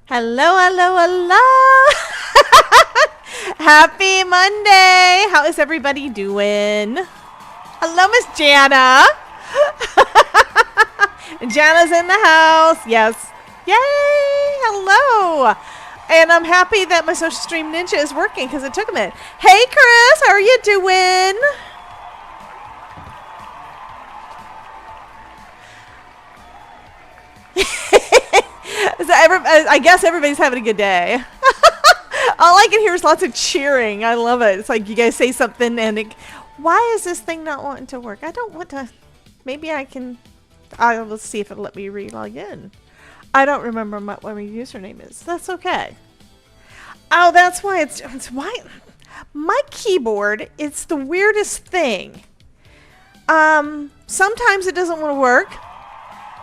Hello, hello, hello. Happy Monday. How is everybody doing? Hello, Miss Jana. Jana's in the house. Yes. Yay. Hello. And I'm happy that my social stream ninja is working because it took a minute. Hey, Chris. How are you doing? So I guess everybody's having a good day. All I can hear is lots of cheering. I love it. It's like you guys say something and why is this thing not wanting to work? I don't want to. Maybe I can. I will see if it'll let me re-log in. I don't remember what my username is. That's okay. Oh, that's why it's why my keyboard. It's the weirdest thing. Sometimes it doesn't want to work.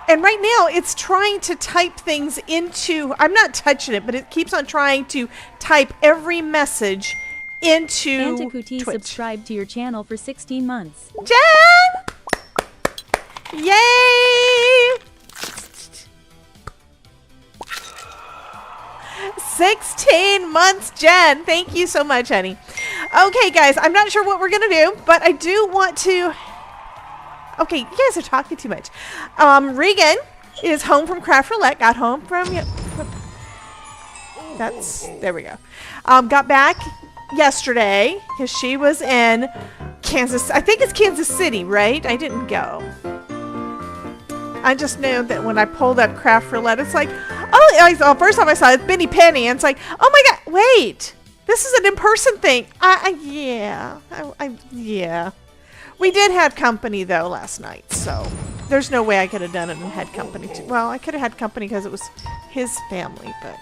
And right now, it's trying to type things into... I'm not touching it, but it keeps on trying to type every message into Antiquity subscribed to your channel for 16 months. Jen! Yay! 16 months, Jen. Thank you so much, honey. Okay, guys, I'm not sure what we're going to do, but I do want to... Okay, you guys are talking too much. Regan is home from Craft Roulette. Got home from... There we go. Got back yesterday because she was in Kansas. I think it's Kansas City, right? I didn't go. I just know that when I pulled up Craft Roulette, it's like... Oh, first time I saw it, it's Benny Penny. And it's like, oh my God, wait. This is an in-person thing. Yeah. We did have company, though, last night, so there's no way I could have done it and had company, too. Well, I could have had company because it was his family, but...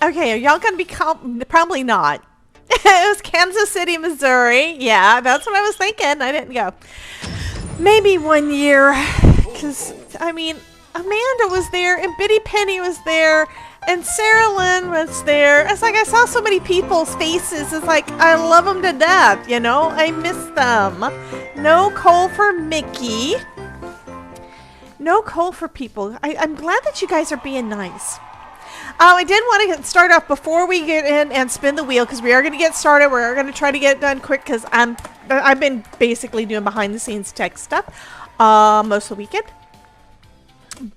Okay, are y'all going to be... Probably not. It was Kansas City, Missouri. Yeah, that's what I was thinking. I didn't go. Maybe 1 year... Because, I mean, Amanda was there, and Biddy Penny was there, and Sarah Lynn was there. It's like I saw so many people's faces. It's like, I love them to death, you know? I miss them. No coal for Mickey. No coal for people. I'm glad that you guys are being nice. I did want to start off before we get in and spin the wheel, because we are going to get started. We're going to try to get it done quick, because I've been basically doing behind-the-scenes tech stuff. Most of the weekend.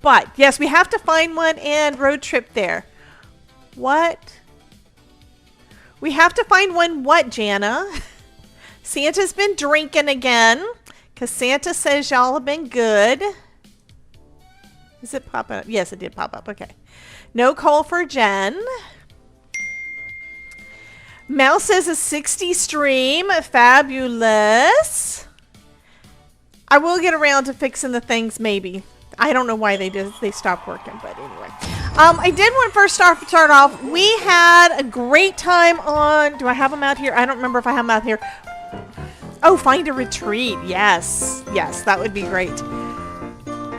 But, yes, we have to find one and road trip there. What? We have to find one what, Jana? Santa's been drinking again. Because Santa says y'all have been good. Is it popping up? Yes, it did pop up. Okay. No coal for Jen. Mouse says a 60 stream. Fabulous. I will get around to fixing the things, maybe. I don't know why they stopped working, but anyway. I did want to first start off. We had a great time on... Do I have them out here? I don't remember if I have them out here. Oh, Find a Retreat. Yes. Yes, that would be great.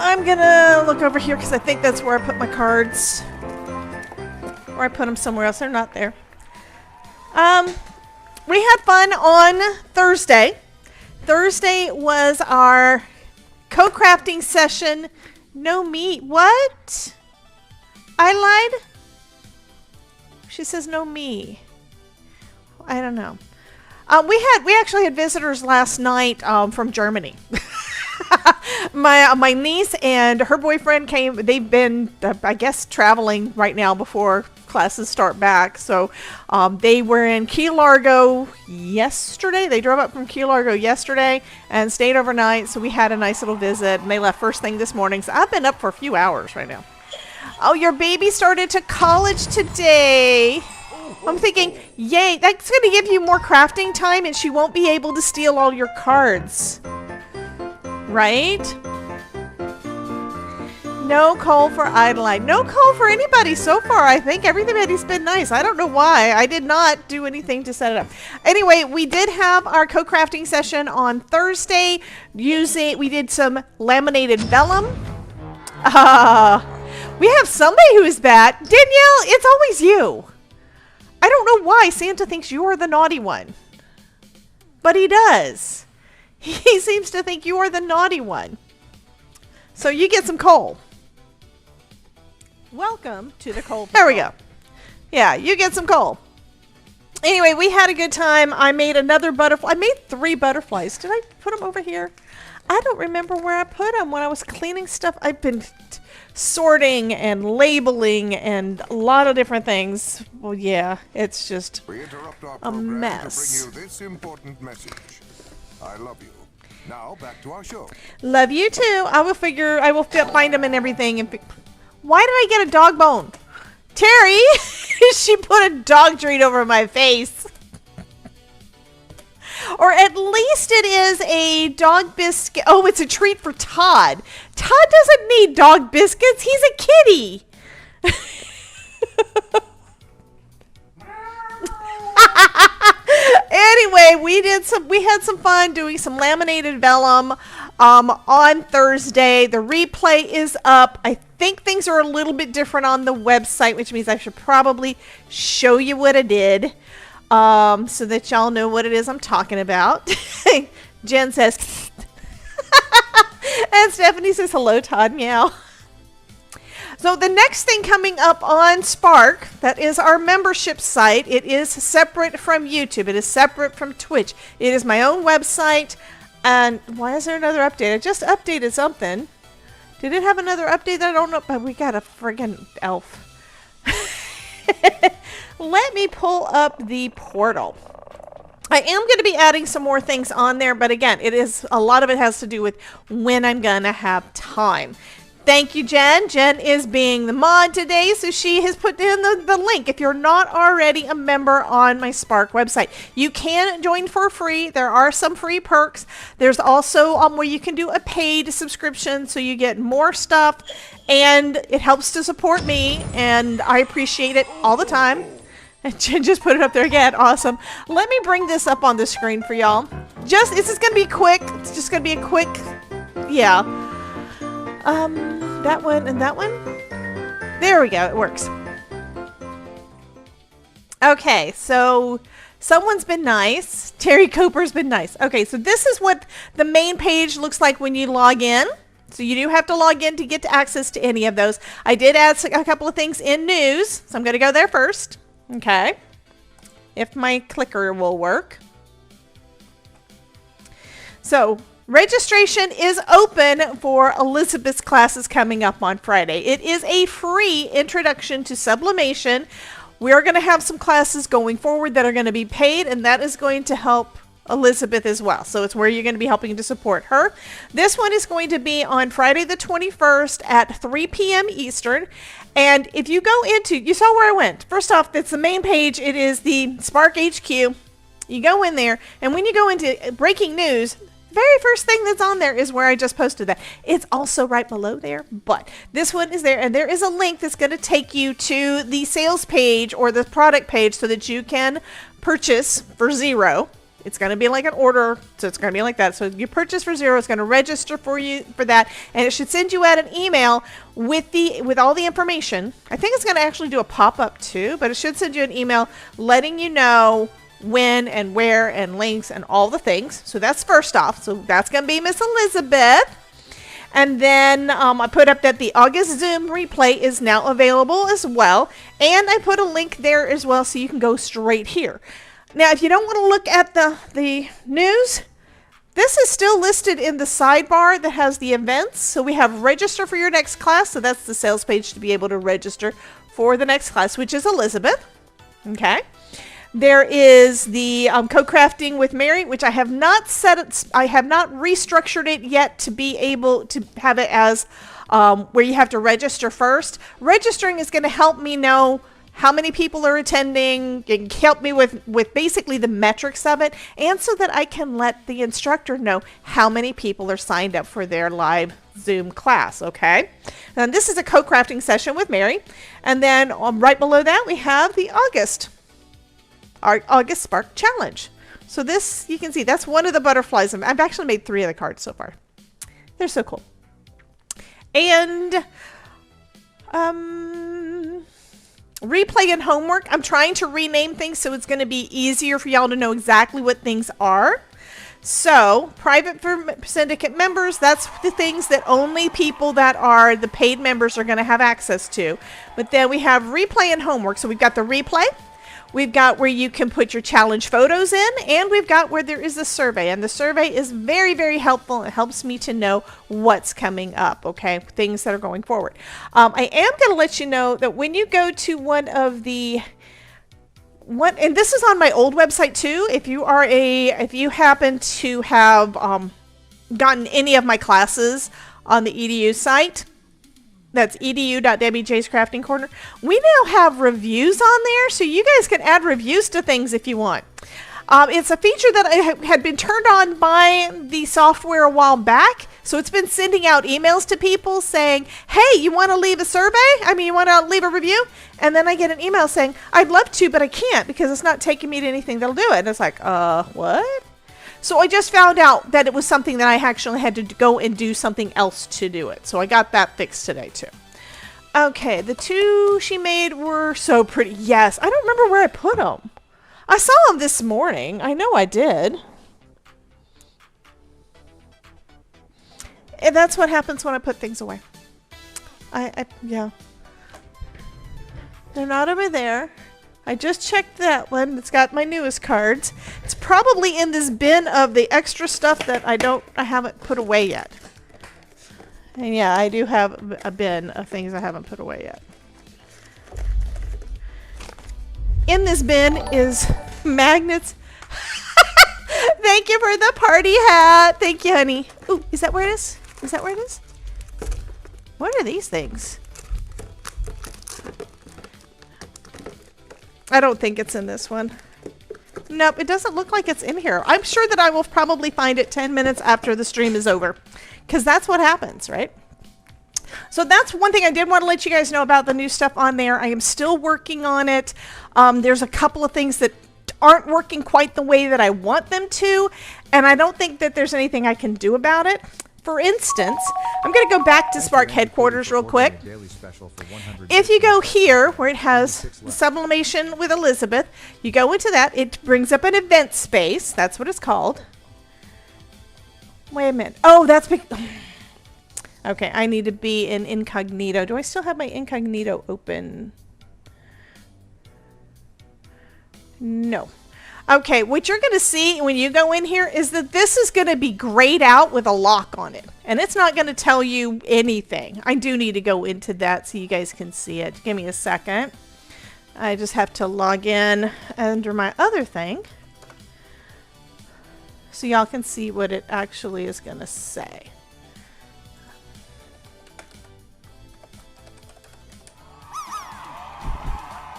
I'm going to look over here because I think that's where I put my cards. Or I put them somewhere else. They're not there. We had fun on Thursday. Thursday was our co-crafting session. No meat. What? I lied? She says no me. I don't know. We actually had visitors last night from Germany. My niece and her boyfriend came. They've been, I guess, traveling right now before classes start back. So they were in Key Largo yesterday. They drove up from Key Largo yesterday and stayed overnight. So we had a nice little visit, and they left first thing this morning. So I've been up for a few hours right now. Oh, your baby started to college today. I'm thinking, yay, that's going to give you more crafting time, and she won't be able to steal all your cards. Right? No coal for Idolite. No coal for anybody so far. I think everybody's been nice. I don't know why. I did not do anything to set it up. Anyway, we did have our co-crafting session on Thursday. We did some laminated vellum. We have somebody who is back. Danielle, it's always you. I don't know why Santa thinks you're the naughty one. But he does. He seems to think you're the naughty one. So you get some coal. Welcome to the coal. There we go. Yeah, you get some coal. Anyway, we had a good time. I made another butterfly. I made 3 butterflies. Did I put them over here? I don't remember where I put them when I was cleaning stuff. I've been sorting and labeling and a lot of different things. Well, yeah, it's just We interrupt our a program mess. to bring you this important message. I love you. Now back to our show. Love you too. I will find them and everything. And why did I get a dog bone? Terry, she put a dog treat over my face. Or at least it is a dog biscuit. Oh, it's a treat for Todd. Todd doesn't need dog biscuits. He's a kitty. Anyway, we had some fun doing some laminated vellum on Thursday. The replay is up. I think things are a little bit different on the website, which means I should probably show you what I did so that y'all know what it is I'm talking about. Jen says, and Stephanie says, hello, Todd, meow. So the next thing coming up on Spark, that is our membership site. It is separate from YouTube. It is separate from Twitch. It is my own website. And why is there another update? I just updated something. Did it have another update that I don't know? But we got a friggin' elf. Let me pull up the portal. I am going to be adding some more things on there, but again, a lot of it has to do with when I'm going to have time. Thank you, Jen. Jen is being the mod today, so she has put in the link. If you're not already a member on my Spark website, you can join for free. There are some free perks. There's also where you can do a paid subscription, so you get more stuff, and it helps to support me, and I appreciate it all the time. And Jen just put it up there again. Awesome. Let me bring this up on the screen for y'all. This is going to be quick. It's just going to be a quick, yeah. That one and that one. There we go. It works. Okay, so someone's been nice. Terry Cooper's been nice. Okay, so this is what the main page looks like when you log in. So you do have to log in to get access to any of those. I did add a couple of things in news, so I'm going to go there first. Okay. If my clicker will work. So registration is open for Elizabeth's classes coming up on Friday. It is a free introduction to sublimation. We're going to have some classes going forward that are going to be paid, and that is going to help Elizabeth as well. So it's where you're going to be helping to support her. This one is going to be on Friday the 21st at 3 p.m. Eastern. And if you go into, you saw where I went. First off, it's the main page. It is the Spark HQ. You go in there, and when you go into breaking news, the very first thing that's on there is where I just posted that. It's also right below there, but this one is there, and there is a link that's going to take you to the sales page or the product page so that you can purchase for $0. It's going to be like an order, so it's going to be like that. So you purchase for $0, it's going to register for you for that, and it should send you out an email with all the information. I think it's going to actually do a pop-up too, but it should send you an email letting you know when and where and links and all the things. So that's first off. So that's going to be Miss Elizabeth. And then I put up that the August Zoom replay is now available as well. And I put a link there as well so you can go straight here. Now, if you don't want to look at the news, this is still listed in the sidebar that has the events. So we have register for your next class. So that's the sales page to be able to register for the next class, which is Elizabeth. Okay. There is the co-crafting with Mary, which I have not I have not restructured it yet to be able to have it as where you have to register first. Registering is going to help me know how many people are attending, and help me with basically the metrics of it, and so that I can let the instructor know how many people are signed up for their live Zoom class, okay? And this is a co-crafting session with Mary. And then right below that, we have the our August Spark Challenge. So this, you can see, that's one of the butterflies. I've actually made 3 of the cards so far. They're so cool. And replay and homework. I'm trying to rename things so it's going to be easier for y'all to know exactly what things are. So, private for syndicate members, that's the things that only people that are the paid members are going to have access to. But then we have replay and homework. So we've got the replay. We've got where you can put your challenge photos in, and we've got where there is a survey. And the survey is very, very helpful. It helps me to know what's coming up, okay? Things that are going forward. I am going to let you know that when you go to one of the... and this is on my old website too. If you happen to have gotten any of my classes on the EDU site, that's edu.debbieJ's Crafting Corner. We now have reviews on there, so you guys can add reviews to things if you want. It's a feature that had been turned on by the software a while back. So it's been sending out emails to people saying, hey, you want to leave a survey? I mean, you want to leave a review? And then I get an email saying, I'd love to, but I can't because it's not taking me to anything that'll do it. And it's like, what? So I just found out that it was something that I actually had to go and do something else to do it. So I got that fixed today too. Okay, the two she made were so pretty. Yes, I don't remember where I put them. I saw them this morning. I know I did. And that's what happens when I put things away. Yeah. They're not over there. I just checked that one. It's got my newest cards. It's probably in this bin of the extra stuff that I haven't put away yet. And yeah, I do have a bin of things I haven't put away yet. In this bin is magnets. Thank you for the party hat. Thank you, honey. Ooh, is that where it is? Is that where it is? What are these things? I don't think it's in this one. Nope, it doesn't look like it's in here. I'm sure that I will probably find it 10 minutes after the stream is over. Because that's what happens, right? So that's one thing I did want to let you guys know about the new stuff on there. I am still working on it. There's a couple of things that aren't working quite the way that I want them to. And I don't think that there's anything I can do about it. For instance, I'm going to go back to Spark headquarters real quick. If you go here where it has sublimation with Elizabeth, you go into that. It brings up an event space. That's what it's called. Wait a minute. Oh, that's big. Okay, I need to be in incognito. Do I still have my incognito open? No. Okay, what you're going to see when you go in here is that this is going to be grayed out with a lock on it. And it's not going to tell you anything. I do need to go into that so you guys can see it. Give me a second. I just have to log in under my other thing so y'all can see what it actually is going to say.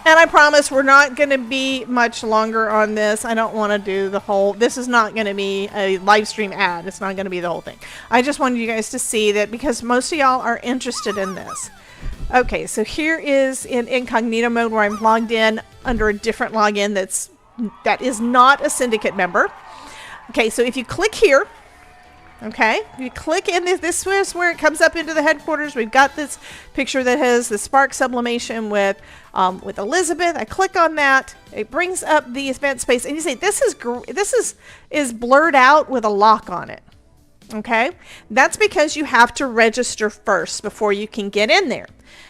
And I promise we're not going to be much longer on this. I don't want to do the whole... This is not going to be a live stream ad. It's not going to be the whole thing. I just wanted you guys to see that because most of y'all are interested in this. Okay, so here is in incognito mode where I'm logged in under a different login that is not a syndicate member. Okay, so if you click here... Okay, you click in this is where it comes up into the headquarters. We've got this picture that has the Spark sublimation with Elizabeth. I click on that. It brings up the event space, and you say this is blurred out with a lock on it. Okay, that's because you have to register first before you can get in there.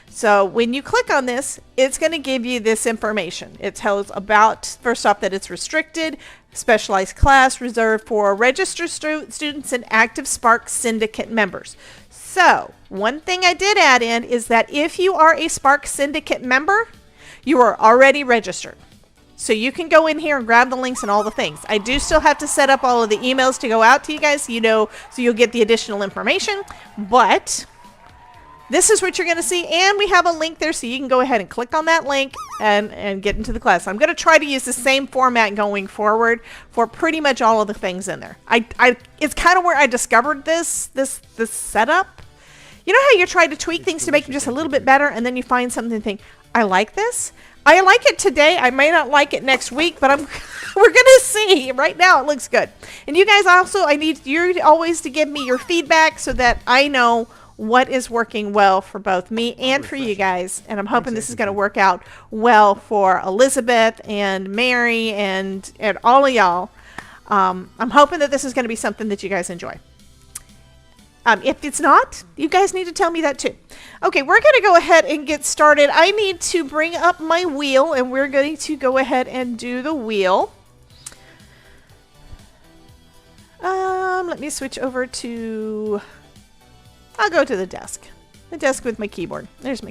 So when you click on this, it's going to give you this information. It tells about, first off, that it's restricted, specialized class reserved for registered students and active Spark Syndicate members. So one thing I did add in is that if you are a Spark Syndicate member, you are already registered. So you can go in here and grab the links and all the things. I do still have to set up all of the emails to go out to you guys, so you'll get the additional information. But this is what you're going to see, and we have a link there, so you can go ahead and click on that link and get into the class. I'm going to try to use the same format going forward for pretty much all of the things in there. It's kind of where I discovered this setup. You know how you try to tweak things to make them just a little bit better, and then you find something and think, I like this. I like it today. I may not like it next week, but we're going to see. Right now, it looks good. And you guys also, I need you always to give me your feedback so that I know what is working well for both me and for you guys. And I'm hoping this is going to work out well for Elizabeth and Mary and all of y'all. I'm hoping that this is going to be something that you guys enjoy. If it's not, you guys need to tell me that too. Okay, we're going to go ahead and get started. I need to bring up my wheel, and we're going to go ahead and do the wheel. Let me switch over to... I'll go to the desk. The desk with my keyboard. There's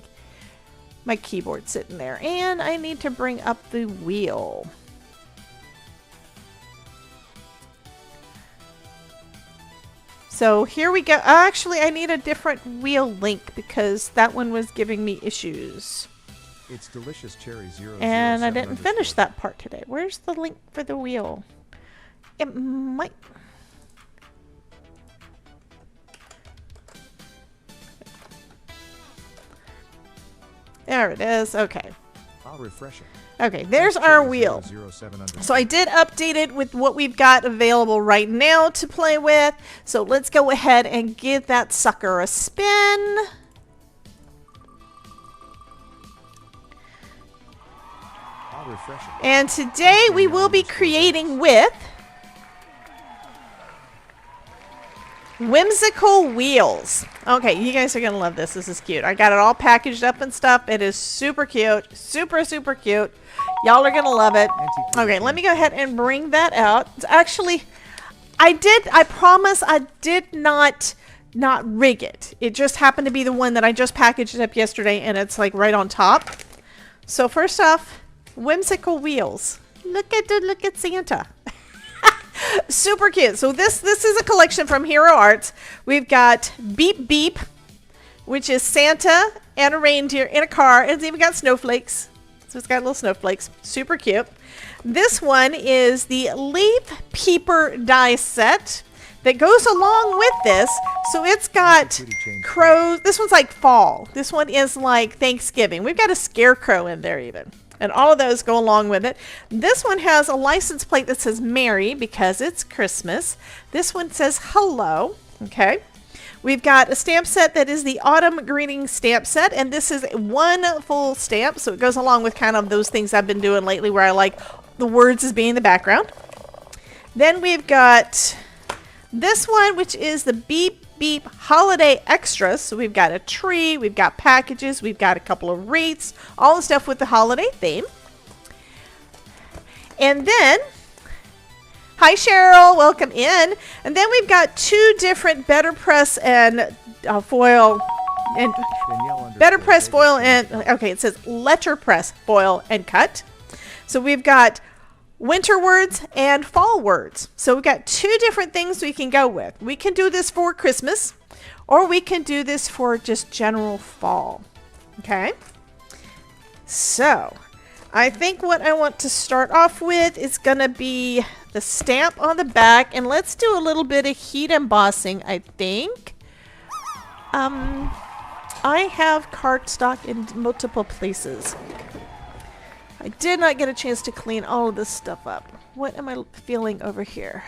my keyboard sitting there. And I need to bring up the wheel. So here we go. Actually, I need a different wheel link because that one was giving me issues. It's delicious cherry 007 And I didn't finish _ that part today. Where's the link for the wheel? It might... There it is. Okay. I'll refresh it. Okay, there's our wheel. So I did update it with what we've got available right now to play with. So let's go ahead and give that sucker a spin. I'll refresh it. And today we will be creating with Whimsical Wheels. Okay, you guys are going to love this. This is cute. I got it all packaged up and stuff. It is super cute. Super, super cute. Y'all are going to love it. Okay, let me go ahead and bring that out. It's actually, I promise I did not rig it. It just happened to be the one that I just packaged up yesterday, and it's like right on top. So first off, Whimsical Wheels. Look at Santa. Super cute. So this is a collection from Hero Arts. We've got Beep Beep, which is Santa and a reindeer in a car. It's even got snowflakes. So it's got little snowflakes. Super cute. This one is the Leaf Peeper die set that goes along with this. So it's got crows. This one's like fall. This one is like Thanksgiving. We've got a scarecrow in there even. And all of those go along with it. This one has a license plate that says Merry because it's Christmas. This one says hello. Okay. We've got a stamp set that is the Autumn Greeting stamp set. And this is one full stamp. So it goes along with kind of those things I've been doing lately where I like the words as being in the background. Then we've got this one, which is the Beep Beep Holiday Extras. So we've got a tree, we've got packages, we've got a couple of wreaths, all the stuff with the holiday theme. And then, hi Cheryl, welcome in. And then we've got two different Letterpress and foil, and Letterpress foil and, okay, it says Letterpress foil and cut. So we've got winter words and fall words. So we've got two different things we can go with. We can do this for Christmas, or we can do this for just general fall. Okay? So, I think what I want to start off with is going to be the stamp on the back, and let's do a little bit of heat embossing, I think. I have cardstock in multiple places. I did not get a chance to clean all of this stuff up. What am I feeling over here?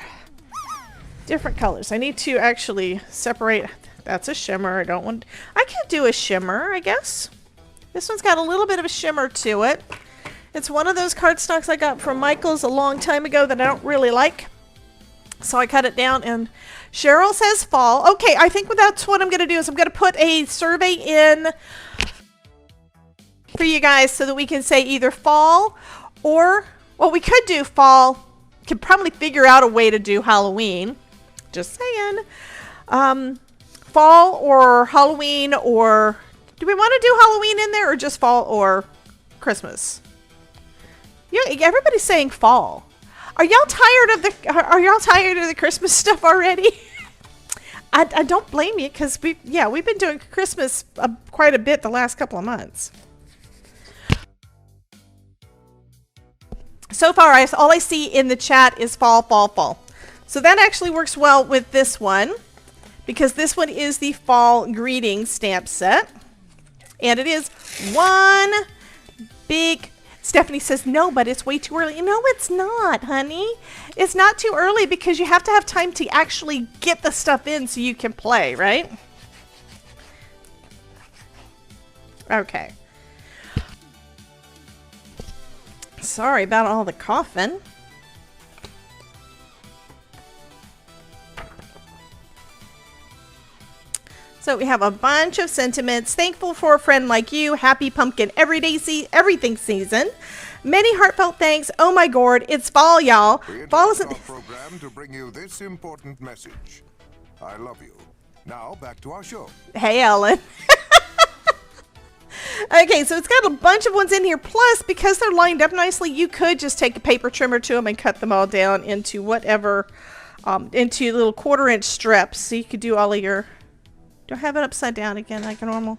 Different colors. I need to actually separate. That's a shimmer. I could do a shimmer, I guess. This one's got a little bit of a shimmer to it. It's one of those cardstocks I got from Michael's a long time ago that I don't really like. So I cut it down, and Cheryl says fall. Okay, I think that's what I'm going to do is I'm going to put a survey in for you guys so that we can say either fall or, well, we could do fall. Could probably figure out a way to do Halloween. Just saying. Fall or Halloween, or do we want to do Halloween in there or just fall or Christmas? Yeah, everybody's saying fall. Are y'all tired of the Christmas stuff already? I don't blame you because we've been doing Christmas quite a bit the last couple of months. So far, all I see in the chat is fall, fall, fall. So that actually works well with this one because this one is the fall greeting stamp set. And it is one big... Stephanie says, no, but it's way too early. No, it's not, honey. It's not too early because you have to have time to actually get the stuff in so you can play, right? Okay. Sorry about all the coughing. So we have a bunch of sentiments. Thankful for a friend like you. Happy pumpkin everything season. Many heartfelt thanks. Oh my gourd, it's fall, y'all. We Fall interrupt is our program to bring you this important message. I love you. Now back to our show. Hey, Ellen. Okay, so it's got a bunch of ones in here. Plus, because they're lined up nicely, you could just take a paper trimmer to them and cut them all down into whatever, into little 1/4-inch strips. So you could do all of your... Do I have it upside down again like normal?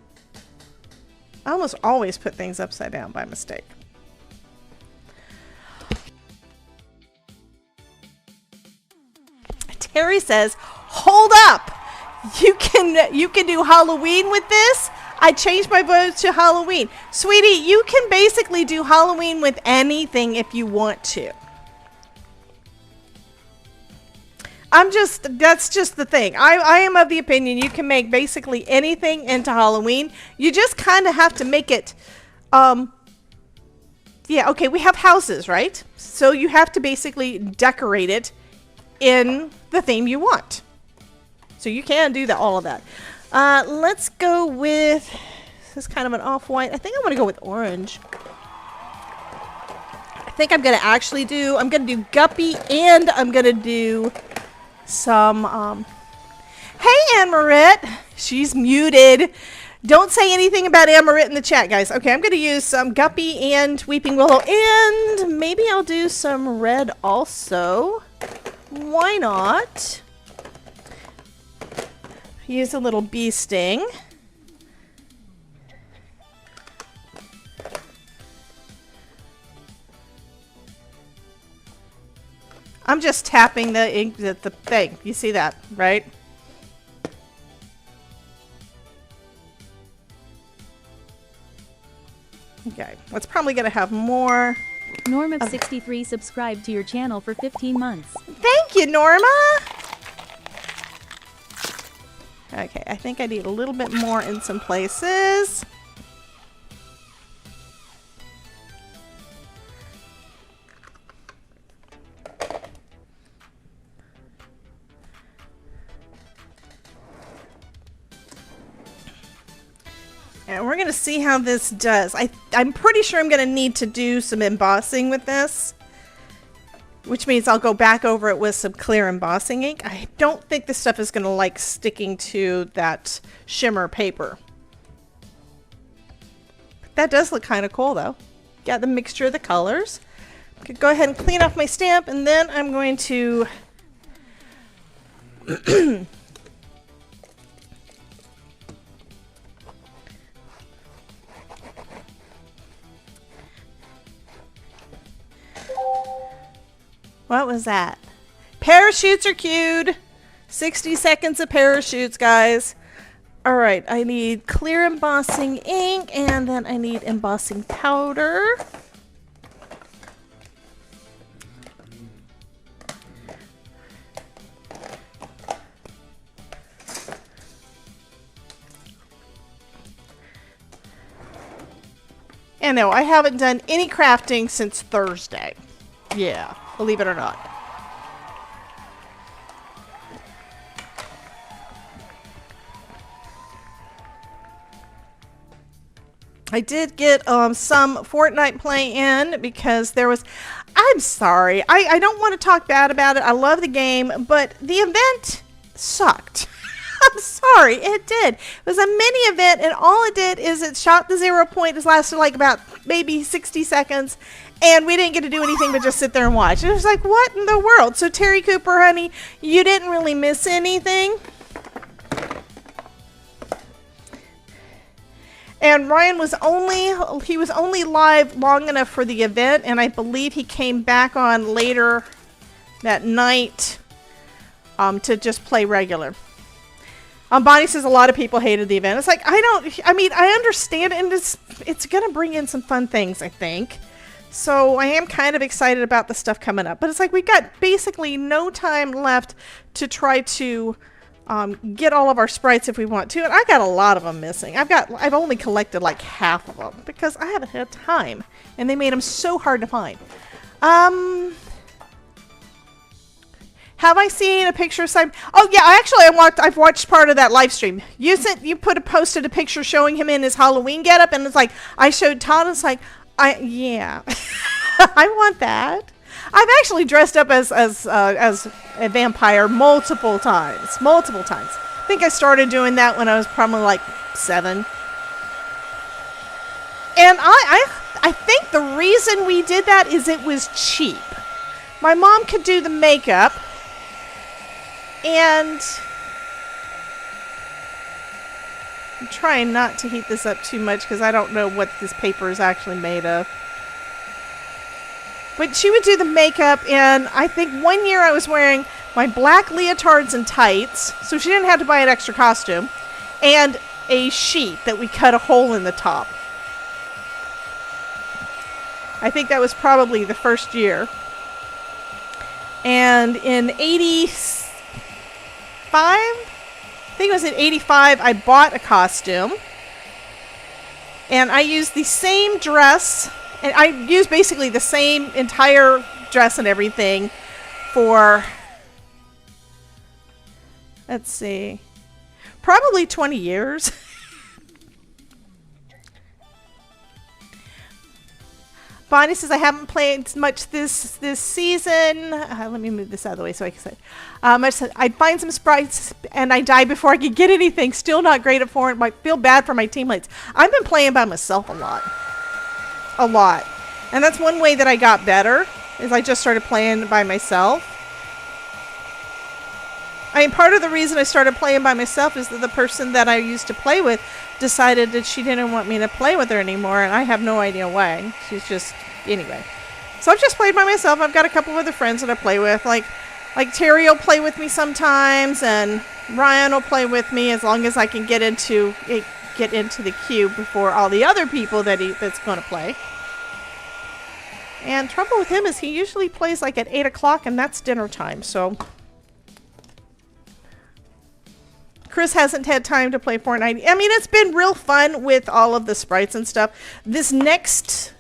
I almost always put things upside down by mistake. Terry says, hold up! You can do Halloween with this? I changed my vote to Halloween. Sweetie, you can basically do Halloween with anything if you want to. That's just the thing. I am of the opinion you can make basically anything into Halloween. You just kind of have to make it, yeah, okay, we have houses, right? So you have to basically decorate it in the theme you want. So you can do all of that. Let's go with, this is kind of an off-white. I think I'm going to go with orange. I think I'm going to do Guppy, and I'm going to do some, hey, Anne-Marit. She's muted. Don't say anything about Anne-Marit in the chat, guys. Okay, I'm going to use some Guppy and Weeping Willow, and maybe I'll do some red also. Why not? Use a little bee sting. I'm just tapping the ink, the thing. You see that, right? Okay, that's probably going to have more. Norm of 63 subscribed to your channel for 15 months. Thank you, Norma. Okay, I think I need a little bit more in some places. And we're going to see how this does. I'm pretty sure I'm going to need to do some embossing with this, which means I'll go back over it with some clear embossing ink. I don't think this stuff is going to like sticking to that shimmer paper. That does look kind of cool though. Got the mixture of the colors. I could go ahead and clean off my stamp, and then I'm going to what was that? Parachutes are cued. 60 seconds of parachutes, guys. All right, I need clear embossing ink, and then I need embossing powder. And no, I haven't done any crafting since Thursday. Yeah, believe it or not. I did get some Fortnite play in because there was... I'm sorry. I don't want to talk bad about it. I love the game, but the event sucked. I'm sorry. It did. It was a mini event, and all it did is it shot the 0 point. It lasted like about maybe 60 seconds, and we didn't get to do anything but just sit there and watch. It was like, what in the world? So Terry Cooper, honey, you didn't really miss anything. And Ryan was only live long enough for the event, and I believe he came back on later that night to just play regular. Bonnie says a lot of people hated the event. It's like, I understand, and it's going to bring in some fun things, I think. So I am kind of excited about the stuff coming up. But it's like we've got basically no time left to try to get all of our sprites if we want to. And I got a lot of them missing. I've only collected like half of them because I haven't had time, and they made them so hard to find. Have I seen a picture of Simon? Oh yeah, I've watched part of that live stream. You posted a picture showing him in his Halloween getup, and it's like I showed Todd. And it's like, yeah, I want that. I've actually dressed up as a vampire multiple times. I think I started doing that when I was probably like 7. And I think the reason we did that is it was cheap. My mom could do the makeup, and I'm trying not to heat this up too much because I don't know what this paper is actually made of. But she would do the makeup, and I think one year I was wearing my black leotards and tights, so she didn't have to buy an extra costume, and a sheet that we cut a hole in the top. I think that was probably the first year. And in 85, I think it was in 85, I bought a costume, and I used the same dress. And I used basically the same entire dress and everything for, let's see, probably 20 years. Bonnie says, I haven't played much this season. Let me move this out of the way so I can say. I'd find some sprites and I die before I could get anything. Still not great at Fortnite. Might feel bad for my teammates. I've been playing by myself a lot. And that's one way that I got better, is I just started playing by myself. I mean, part of the reason I started playing by myself is that the person that I used to play with decided that she didn't want me to play with her anymore, and I have no idea why. She's just, anyway. So I've just played by myself. I've got a couple of other friends that I play with, like Terry will play with me sometimes, and Ryan will play with me as long as I can get into the queue before all the other people that's going to play. And trouble with him is he usually plays like at 8 o'clock, and that's dinner time, so Chris hasn't had time to play Fortnite. I mean, it's been real fun with all of the sprites and stuff. This next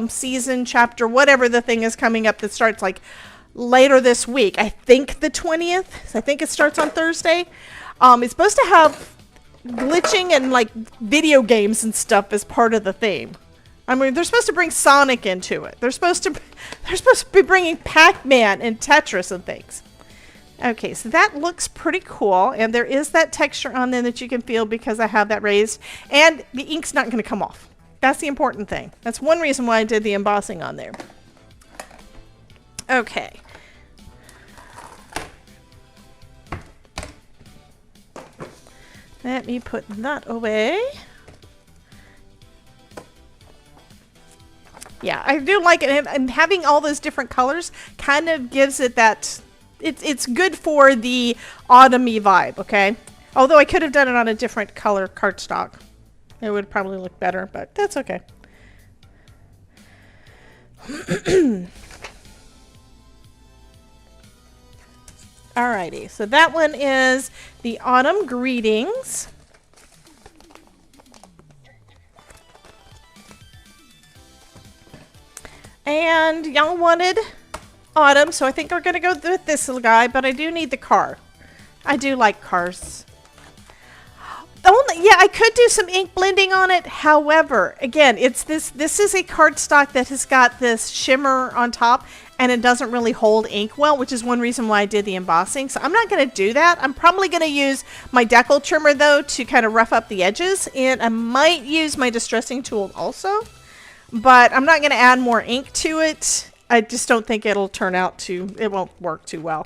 season, chapter, whatever the thing is coming up that starts like later this week, I think the 20th. I think it starts on Thursday. It's supposed to have glitching and like video games and stuff as part of the theme. I mean, they're supposed to bring Sonic into it. They're supposed to be bringing Pac-Man and Tetris and things. Okay, so that looks pretty cool, and there is that texture on there that you can feel because I have that raised, and the ink's not going to come off. That's the important thing. That's one reason why I did the embossing on there. Okay. Let me put that away. Yeah, I do like it, and having all those different colors kind of gives it that, it's good for the autumn-y vibe, okay? Although I could have done it on a different color cardstock. It would probably look better, but that's okay. Alrighty, so that one is the Autumn Greetings. And y'all wanted autumn, so I think we're gonna go with this little guy, but I do need the car. I do like cars. Yeah, I could do some ink blending on it. However, again, it's this is a cardstock that has got this shimmer on top, and it doesn't really hold ink well, which is one reason why I did the embossing. So I'm not going to do that. I'm probably going to use my decal trimmer, though, to kind of rough up the edges, and I might use my distressing tool also. But I'm not going to add more ink to it. I just don't think it won't work too well.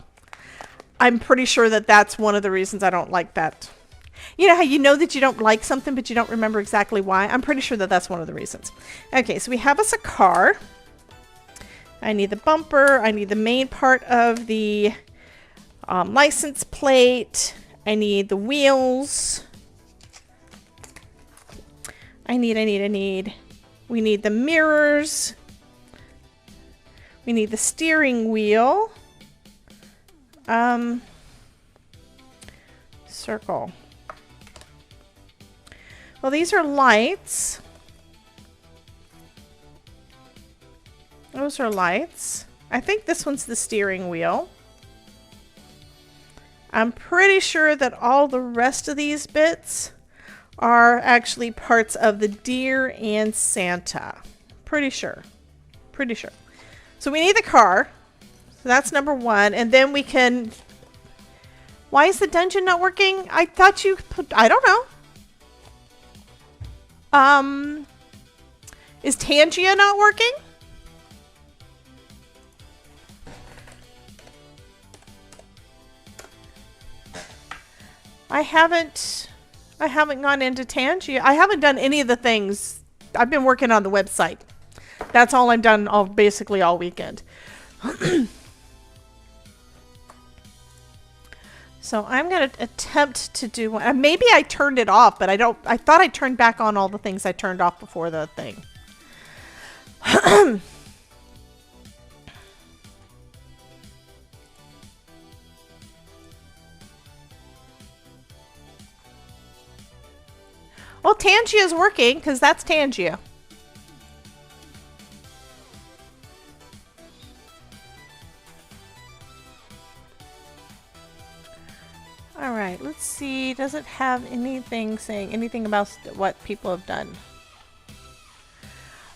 I'm pretty sure that that's one of the reasons I don't like that. You know how you know that you don't like something, but you don't remember exactly why? I'm pretty sure that that's one of the reasons. Okay, so we have us a car. I need the bumper. I need the main part of the license plate. I need the wheels. We need the mirrors. We need the steering wheel. Circle. Well, these are lights. Those are lights. I think this one's the steering wheel. I'm pretty sure that all the rest of these bits are actually parts of the deer and Santa. Pretty sure. Pretty sure. So we need the car. So that's number one. And then we can... Why is the dungeon not working? I thought you put... I don't know. Is Tangia not working? I haven't gone into Tangia. I haven't done any of the things. I've been working on the website. That's all I've done basically all weekend. So I'm going to attempt to do one. Maybe I turned it off, but I thought I turned back on all the things I turned off before the thing. Well, Tangia is working because that's Tangia. All right, let's see. Does it have anything saying anything about what people have done?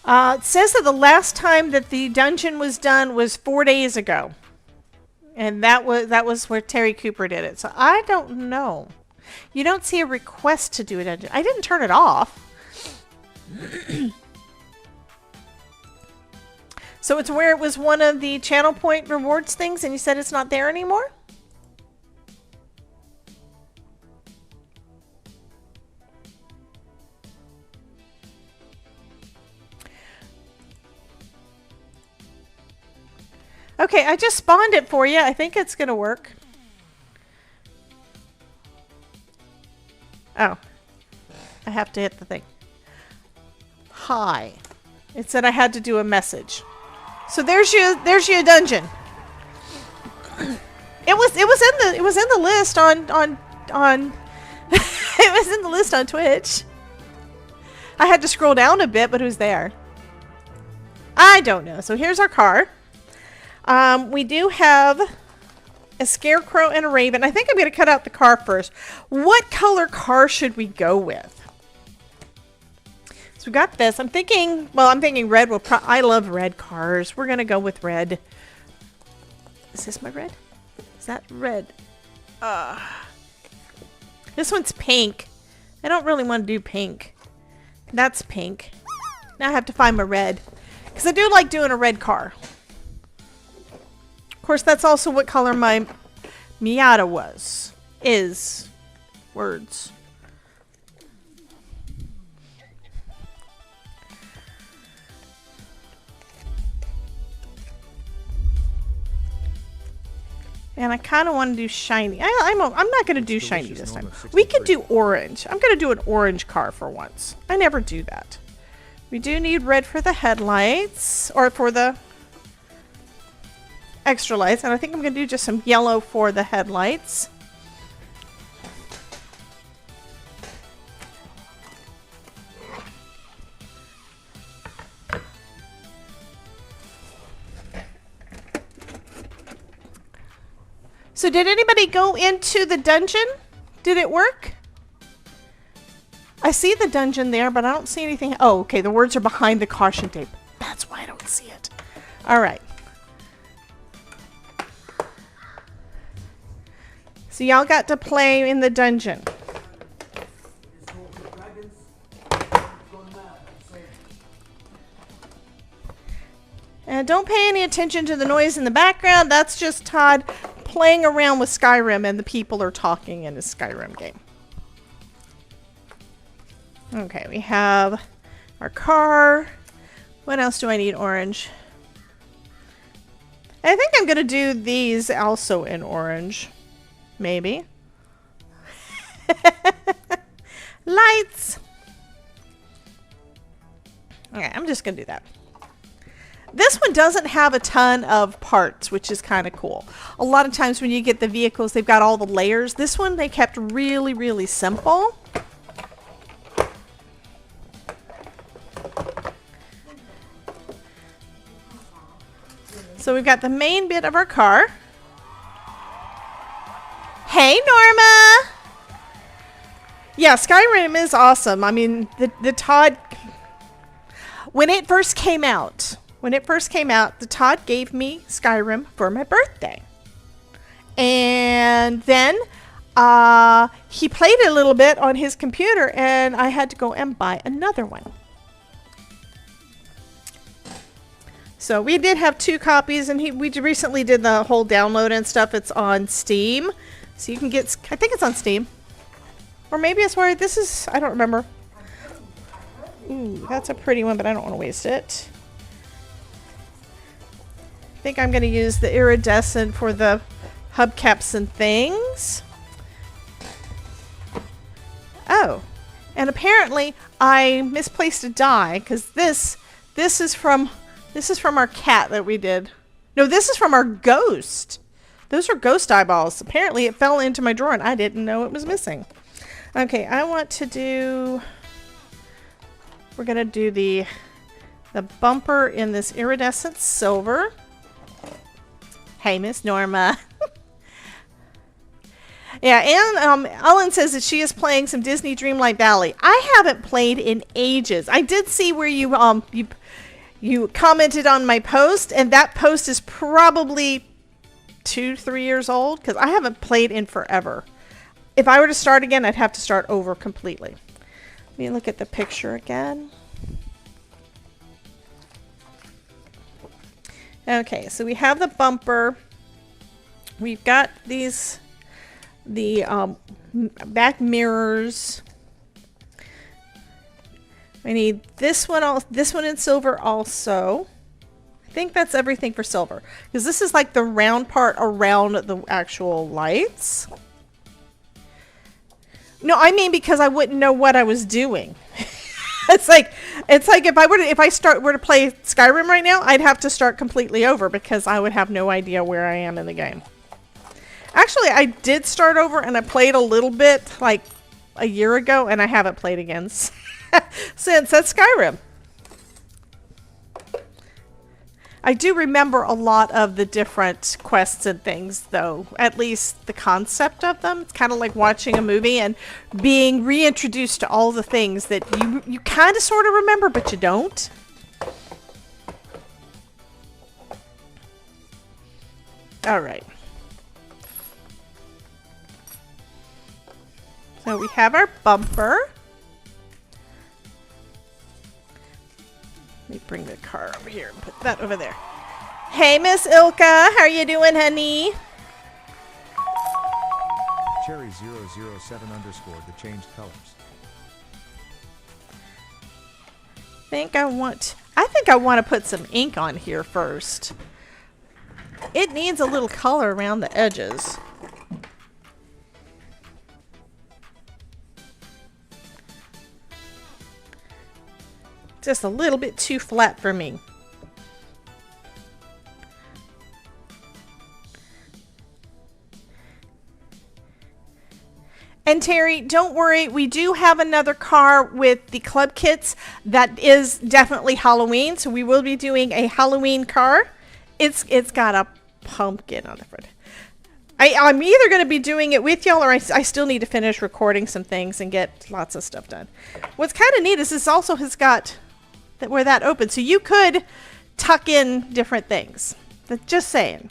It says that the last time that the dungeon was done was 4 days ago, and that was where Terry Cooper did it. So I don't know. You don't see a request to do a dungeon. I didn't turn it off. So it's where it was one of the channel point rewards things, and you said it's not there anymore? Okay, I just spawned it for you. I think it's going to work. Oh. I have to hit the thing. Hi. It said I had to do a message. So there's your dungeon. It was in the list on it was in the list on Twitch. I had to scroll down a bit, but it was there. I don't know. So here's our car. We do have a scarecrow and a raven. I think I'm going to cut out the car first. What color car should we go with? So we got this. I'm thinking red will I love red cars. We're going to go with red. Is this my red? Is that red? This one's pink. I don't really want to do pink. That's pink. Now I have to find my red. Because I do like doing a red car. Of course, that's also what color my Miata is. Words. And I kind of want to do shiny. I'm not going to do shiny this time. We could do orange. I'm going to do an orange car for once. I never do that. We do need red for the headlights. Or for the extra lights, and I think I'm going to do just some yellow for the headlights. So did anybody go into the dungeon? Did it work? I see the dungeon there, but I don't see anything. Oh, okay, the words are behind the caution tape. That's why I don't see it. All right. So y'all got to play in the dungeon. And don't pay any attention to the noise in the background. That's just Todd playing around with Skyrim, and the people are talking in the Skyrim game. Okay, we have our car. What else do I need? Orange. I think I'm going to do these also in orange. Maybe. Lights. Okay, I'm just going to do that. this one doesn't have a ton of parts, which is kind of cool. A lot of times when you get the vehicles, they've got all the layers. This one they kept really, really simple. So we've got the main bit of our car. Hey, Norma! Yeah, Skyrim is awesome. I mean, the Todd... When it first came out, the Todd gave me Skyrim for my birthday. And then he played it a little bit on his computer, and I had to go and buy another one. So we did have 2 copies, and we recently did the whole download and stuff. It's on Steam. So you can get, I think it's on Steam. Or maybe it's where this is, I don't remember. Ooh, that's a pretty one, but I don't want to waste it. I think I'm going to use the iridescent for the hubcaps and things. Oh, and apparently I misplaced a die, because this is from our cat that we did. No, this is from our ghost. Those are ghost eyeballs. Apparently it fell into my drawer and I didn't know it was missing. Okay, I want to do... We're going to do the bumper in this iridescent silver. Hey, Miss Norma. Yeah, and Ellen says that she is playing some Disney Dreamlight Valley. I haven't played in ages. I did see where you commented on my post, and that post is probably 2-3 years old, because I haven't played in forever. If I were to start again, I'd have to start over completely. Let me look at the picture again. Okay, so we have the bumper. We've got the back mirrors. I need this one in silver also. I think that's everything for silver, because this is like the round part around the actual lights. No, I mean because I wouldn't know what I was doing. It's like if I were to play Skyrim right now, I'd have to start completely over because I would have no idea where I am in the game. Actually, I did start over and I played a little bit like a year ago, and I haven't played again since. That's Skyrim. I do remember a lot of the different quests and things, though. At least the concept of them. It's kind of like watching a movie and being reintroduced to all the things that you kind of sort of remember, but you don't. All right. So we have our bumper. Let me bring the car over here and put that over there. Hey, Miss Ilka. How are you doing, honey? Cherry 007 underscored the changed colors. I think I want to put some ink on here first. It needs a little color around the edges. Just a little bit too flat for me. And Terry, don't worry, we do have another car with the club kits that is definitely Halloween, so we will be doing a Halloween car. It's got a pumpkin on the front. I'm either going to be doing it with y'all, or I still need to finish recording some things and get lots of stuff done. What's kind of neat is this also has got where that opens, so you could tuck in different things. Just saying.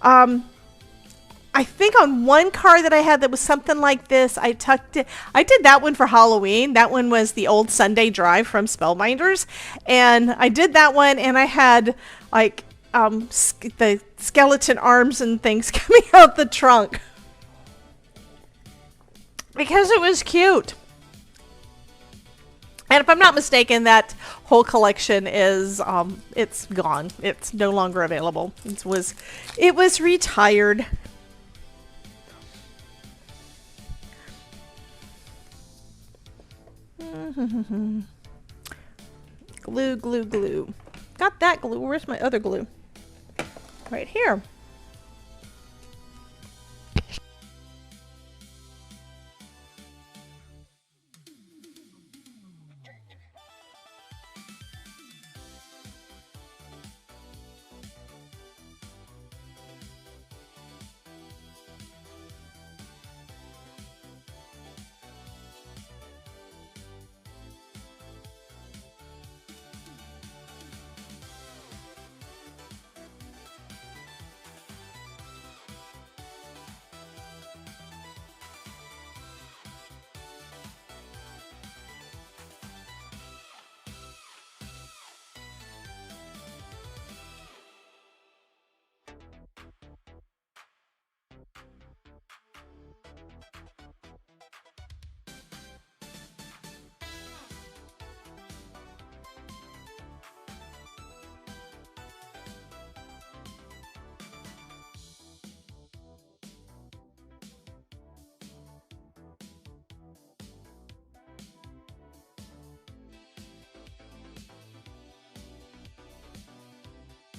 I think on one car that I had that was something like this, I did that one for Halloween. That one was the old Sunday Drive from Spellbinders, and I did that one, and I had like the skeleton arms and things coming out the trunk because it was cute. And if I'm not mistaken, that whole collection is it's gone. It's no longer available. It was retired. Glue, glue, glue. got that glue. Where's my other glue? Right here.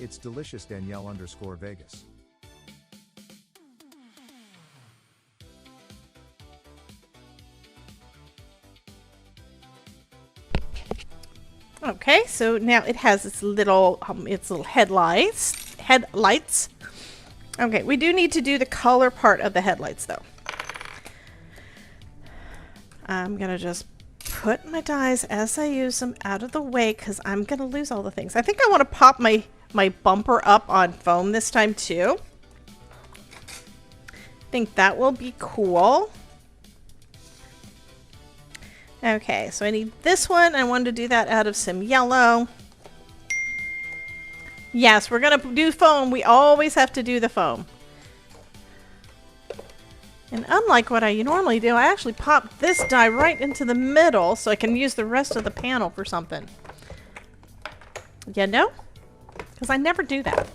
It's delicious, Danielle_Vegas. Okay, so now it has its little headlights. Okay, we do need to do the color part of the headlights though. I'm gonna just put my dies as I use them out of the way because I'm gonna lose all the things. I think I want to pop my bumper up on foam this time too. Think that will be cool. Okay, so I need this one. I wanted to do that out of some yellow. Yes, we're gonna do foam. We always have to do the foam. And unlike what I normally do, I actually pop this die right into the middle so I can use the rest of the panel for something. You know? Because I never do that.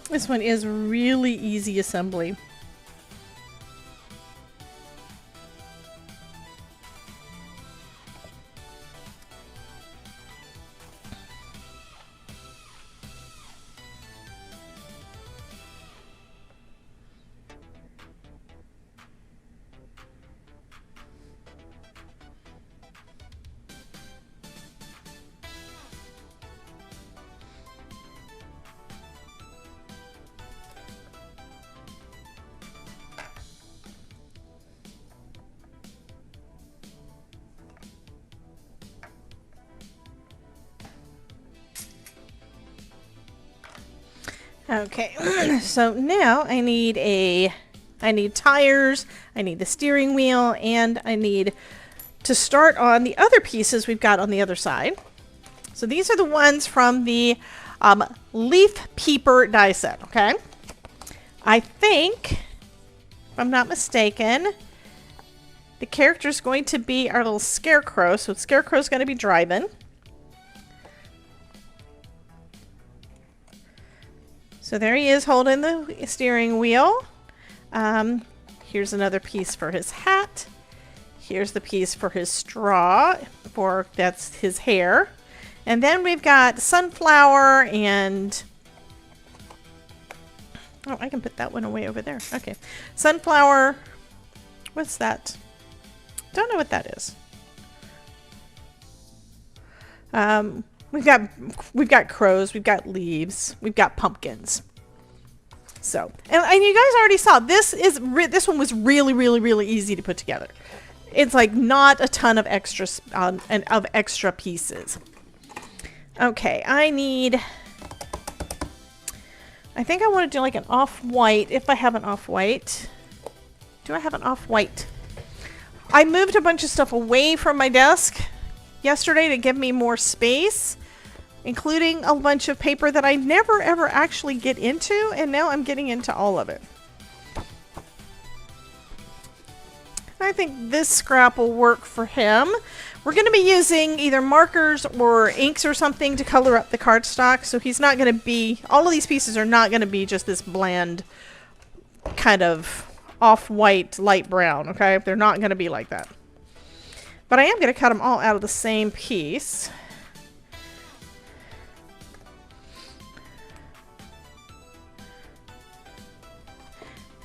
This one is really easy assembly. Okay, so now I need tires, I need the steering wheel, and I need to start on the other pieces we've got on the other side. So these are the ones from the Leaf Peeper die set, okay? I think, if I'm not mistaken, the character is going to be our little Scarecrow, so Scarecrow's going to be driving. So there he is holding the steering wheel. Here's another piece for his hat. Here's the piece for his straw, that's his hair. And then we've got sunflower and... Oh, I can put that one away over there. Okay. Sunflower. What's that? Don't know what that is. We've got crows, we've got leaves, we've got pumpkins. So, and you guys already saw this one was really easy to put together. It's like not a ton of extra pieces. Okay, I think I want to do like an off-white if I have an off-white. Do I have an off-white? I moved a bunch of stuff away from my desk yesterday to give me more space. including a bunch of paper that I never ever actually get into, and now I'm getting into all of it. I think this scrap will work for him. We're going to be using either markers or inks or something to color up the cardstock, so he's not going to be, all of these pieces are not going to be just this bland kind of off-white light brown, okay? They're not going to be like that. But I am going to cut them all out of the same piece.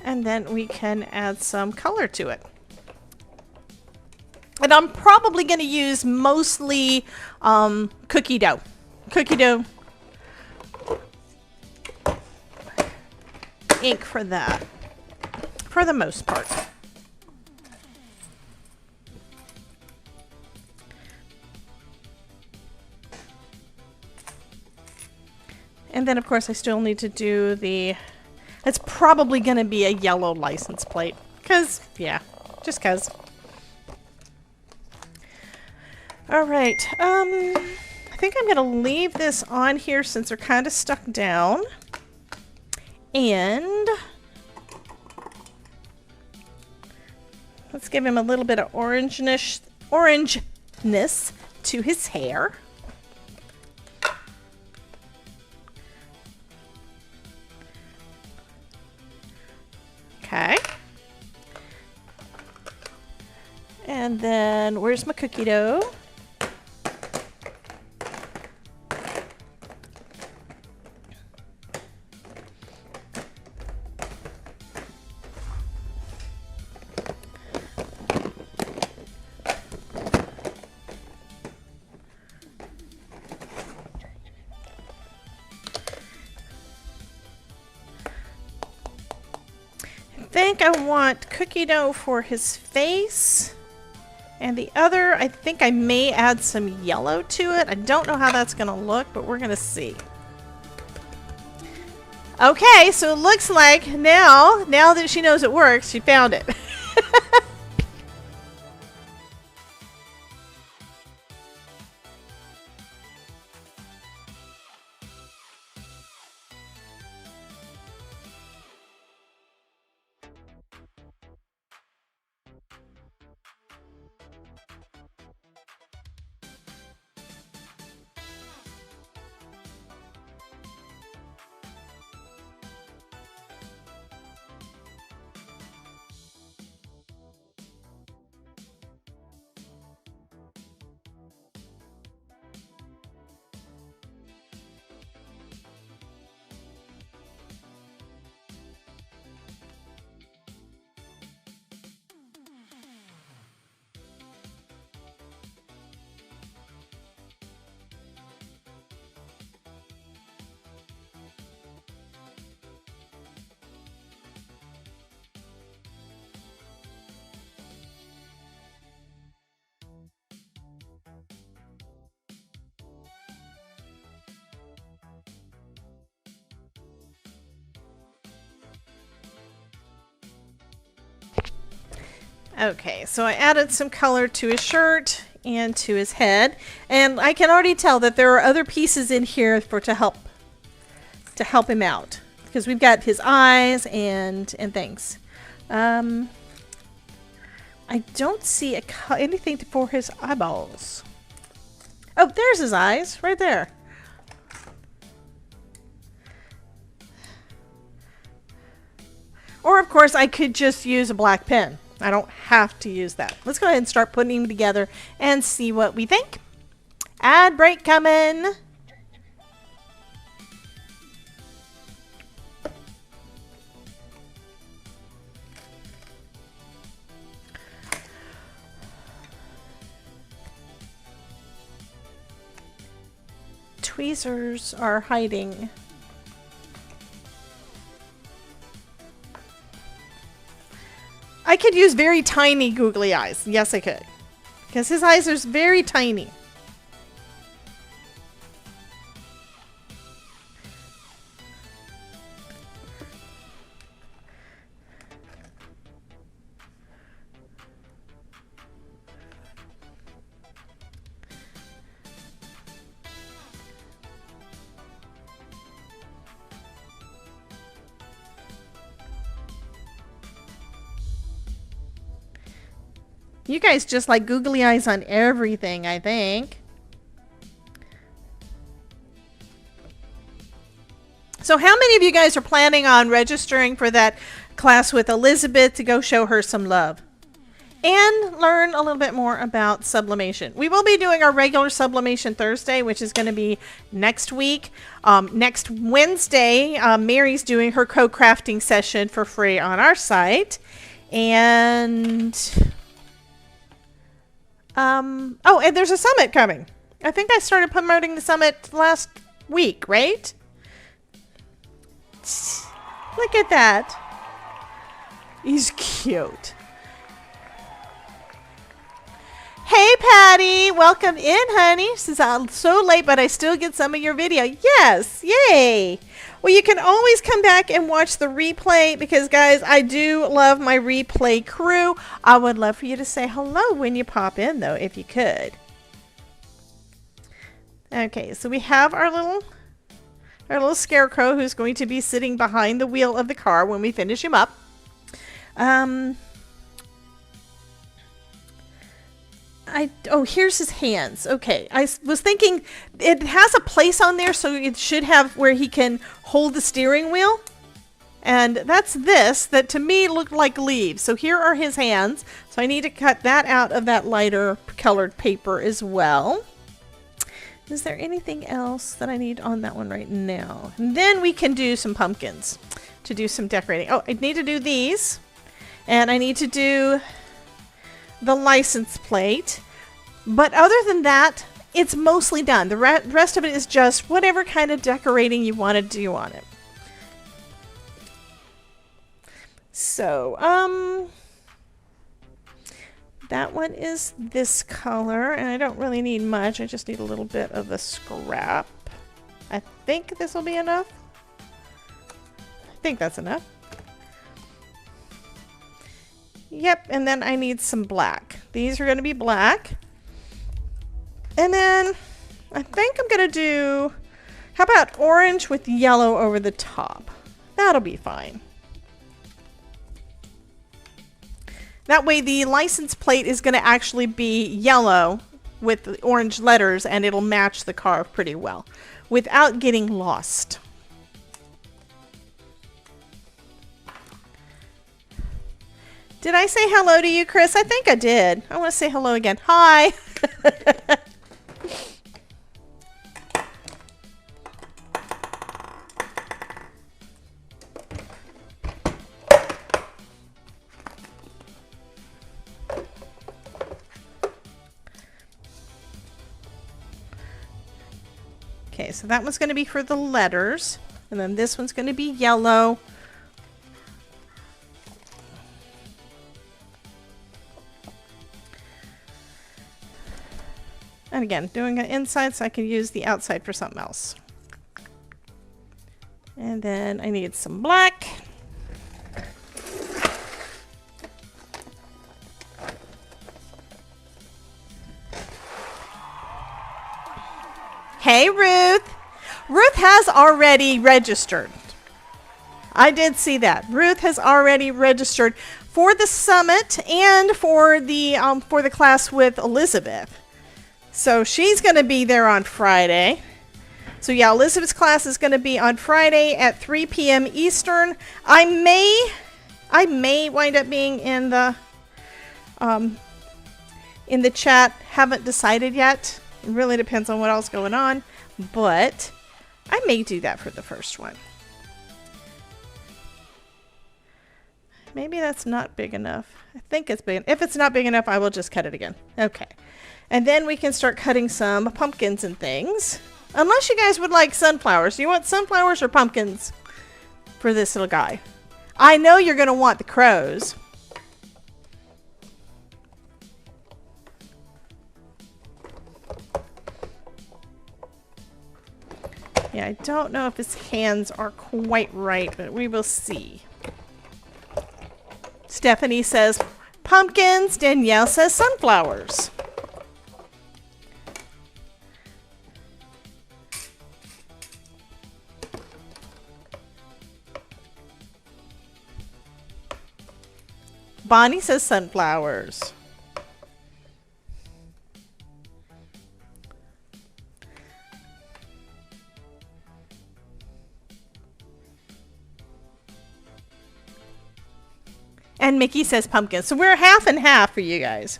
And then we can add some color to it. And I'm probably going to use mostly cookie dough. Cookie dough ink for that, for the most part. And then, of course, I still need to do the... It's probably going to be a yellow license plate. Because, yeah, just because. Alright, I think I'm going to leave this on here since they're kind of stuck down. And let's give him a little bit of orangeness to his hair. Okay. And then, where's my cookie dough? I think I want cookie dough for his face, and the other, I think I may add some yellow to it. I don't know how that's going to look, but we're going to see. Okay, so it looks like now that she knows it works, she found it. Okay, so I added some color to his shirt and to his head, and I can already tell that there are other pieces in here to help him out, because we've got his eyes and things. I don't see anything for his eyeballs. Oh, there's his eyes right there. Or of course I could just use a black pen. I don't have to use that. Let's go ahead and start putting them together and see what we think. Ad break coming. Tweezers are hiding. I could use very tiny googly eyes. Yes, I could. Because his eyes are very tiny. You guys just like googly eyes on everything, I think. So how many of you guys are planning on registering for that class with Elizabeth to go show her some love? And learn a little bit more about sublimation. We will be doing our regular sublimation Thursday, which is going to be next week. Next Wednesday, Mary's doing her co-crafting session for free on our site. And oh, and there's a summit coming. I think I started promoting the summit last week, right? Look at that. He's cute. Hey, Patty. Welcome in, honey. Since I'm so late, but I still get some of your video. Yes. Yay. Well, you can always come back and watch the replay because, guys, I do love my replay crew. I would love for you to say hello when you pop in, though, if you could. Okay, so we have our little scarecrow who's going to be sitting behind the wheel of the car when we finish him up. Oh, here's his hands. Okay, I was thinking it has a place on there, so it should have where he can hold the steering wheel. And that's this, that to me looked like leaves. So here are his hands. So I need to cut that out of that lighter colored paper as well. Is there anything else that I need on that one right now? And then we can do some pumpkins to do some decorating. Oh, I need to do these. And I need to do the license plate. But other than that, it's mostly done. The rest of it is just whatever kind of decorating you want to do on it. So, that one is this color, and I don't really need much. I just need a little bit of the scrap. I think this will be enough. I think that's enough. Yep, and then I need some black. These are going to be black. And then I think I'm going to do, how about orange with yellow over the top? That'll be fine. That way the license plate is going to actually be yellow with the orange letters, and it'll match the car pretty well without getting lost. Did I say hello to you, Chris? I think I did. I want to say hello again. Hi. Okay, so that one's going to be for the letters, and then this one's going to be yellow. And again, doing an inside so I can use the outside for something else. And then I need some black. Hey, Ruth. Ruth has already registered. I did see that. Ruth has already registered for the summit and for the class with Elizabeth. So she's going to be there on Friday. So yeah, Elizabeth's class is going to be on Friday at 3 p.m. Eastern. I may wind up being in the chat. Haven't decided yet. It really depends on what else is going on, but I may do that for the first one. Maybe that's not big enough. I think it's big. If it's not big enough, I will just cut it again. Okay. And then we can start cutting some pumpkins and things. Unless you guys would like sunflowers. Do you want sunflowers or pumpkins for this little guy? I know you're going to want the crows. Yeah, I don't know if his hands are quite right, but we will see. Stephanie says pumpkins. Danielle says sunflowers. Bonnie says sunflowers. And Mickey says pumpkin. So we're half and half for you guys.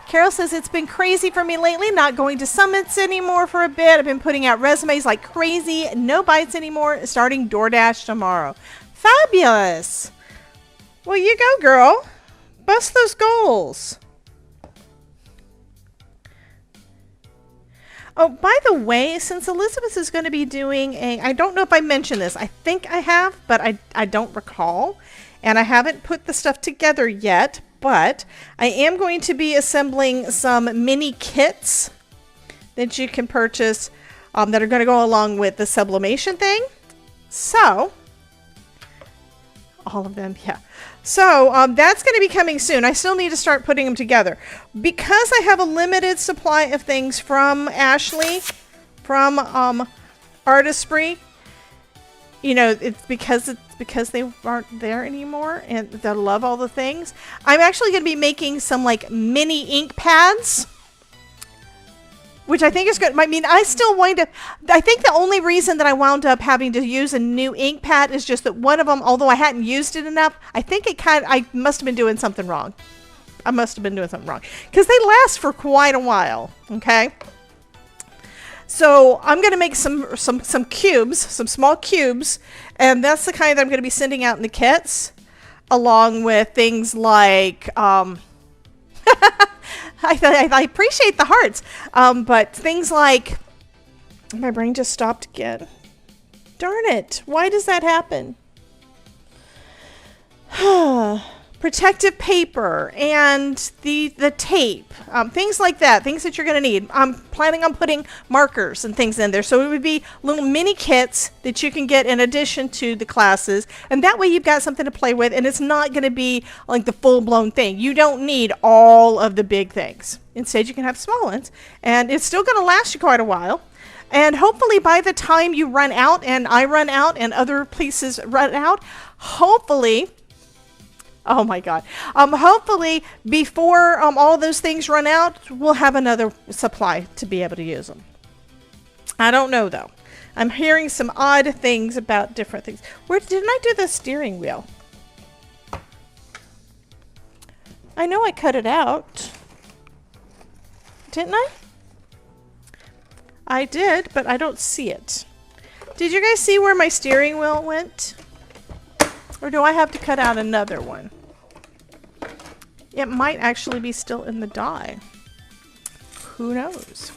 Carol says, it's been crazy for me lately, not going to summits anymore for a bit. I've been putting out resumes like crazy. No bites anymore. Starting DoorDash tomorrow. Fabulous. Well, you go, girl. Bust those goals. Oh, by the way, since Elizabeth is going to be doing I don't know if I mentioned this. I think I have, but I don't recall. And I haven't put the stuff together yet. But I am going to be assembling some mini kits that you can purchase that are going to go along with the sublimation thing. So, all of them, yeah. So, that's going to be coming soon. I still need to start putting them together. Because I have a limited supply of things from Ashley, from Artistry, you know, it's because they aren't there anymore and they love all the things. I'm actually going to be making some like mini ink pads, which I think is good. I mean, I think the only reason that I wound up having to use a new ink pad is just that one of them, although I hadn't used it enough, I think I must have been doing something wrong. I must have been doing something wrong because they last for quite a while. Okay. So I'm going to make some cubes, some small cubes, and that's the kind that I'm going to be sending out in the kits, along with things like, I appreciate the hearts, but things like, my brain just stopped again. Darn it. Why does that happen? Protective paper and the tape, things like that, things that you're going to need. I'm planning on putting markers and things in there. So it would be little mini kits that you can get in addition to the classes. And that way you've got something to play with and it's not going to be like the full-blown thing. You don't need all of the big things. Instead, you can have small ones. And it's still going to last you quite a while. And hopefully by the time you run out and I run out and other places run out, hopefully... Oh my God. Hopefully before all those things run out, we'll have another supply to be able to use them. I don't know though. I'm hearing some odd things about different things. Where didn't I do the steering wheel? I know I cut it out. Didn't I? I did, but I don't see it. Did you guys see where my steering wheel went? Or do I have to cut out another one? It might actually be still in the die. Who knows?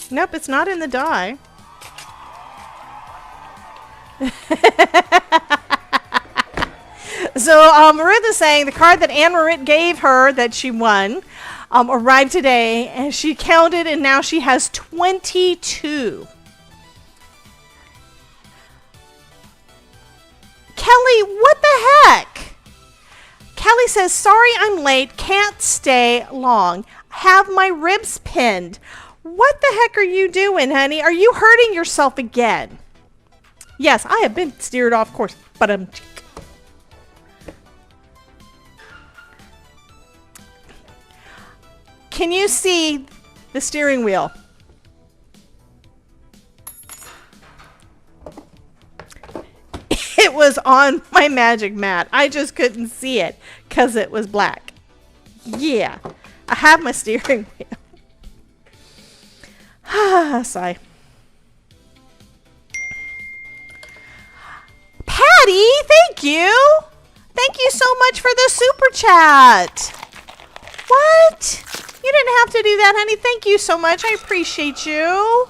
Nope, it's not in the die. So Maritha is saying the card that Anne Marit gave her that she won arrived today, and she counted, and now she has 22. Kelly, what the heck? Kelly says, sorry I'm late, can't stay long. Have my ribs pinned. What the heck are you doing, honey? Are you hurting yourself again? Yes, I have been steered off course, but can you see the steering wheel? It was on my magic mat. I just couldn't see it because it was black. Yeah, I have my steering wheel. Sigh. Patty, thank you. Thank you so much for the super chat. What? You didn't have to do that, honey. Thank you so much. I appreciate you.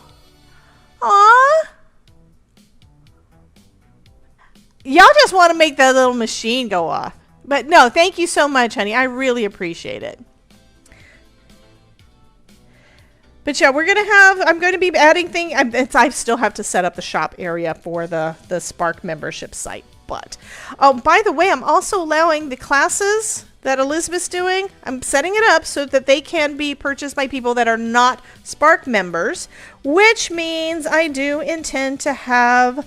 Aw. Y'all just want to make that little machine go off. But no, thank you so much, honey. I really appreciate it. But yeah, I'm going to be adding things. I still have to set up the shop area for the Spark membership site. But, oh, by the way, I'm also allowing the classes that Elizabeth's doing. I'm setting it up so that they can be purchased by people that are not Spark members, which means I do intend to have,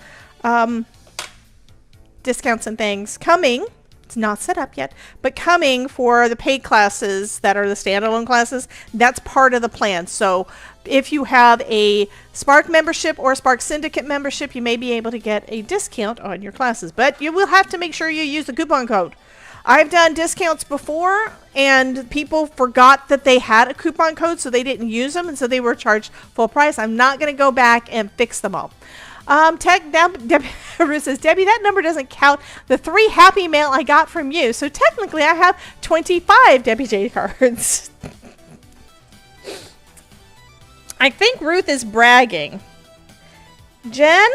discounts and things coming It's not set up yet, but coming for the paid classes that are the standalone classes, that's part of the plan. So if you have a Spark membership or a Spark Syndicate membership, you may be able to get a discount on your classes, but you will have to make sure you use the coupon code. I've done discounts before and people forgot that they had a coupon code, so they didn't use them, and so they were charged full price. I'm not going to go back and fix them all. Ruth says, Debbie, that number doesn't count the 3 happy mail I got from you. So technically I have 25 Debbie J cards. I think Ruth is bragging. Jen,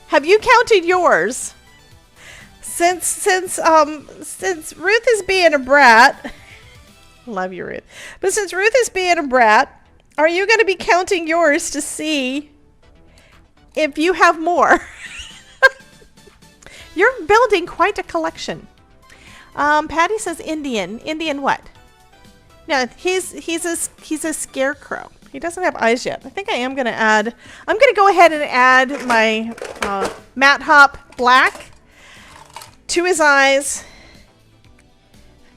have you counted yours? Since Ruth is being a brat, love you, Ruth. But since Ruth is being a brat, are you going to be counting yours to see if you have more? You're building quite a collection. Patty says Indian. Indian what? No, he's a scarecrow. He doesn't have eyes yet. I think I am going to add. I'm going to go ahead and add my Matte Hop Black to his eyes.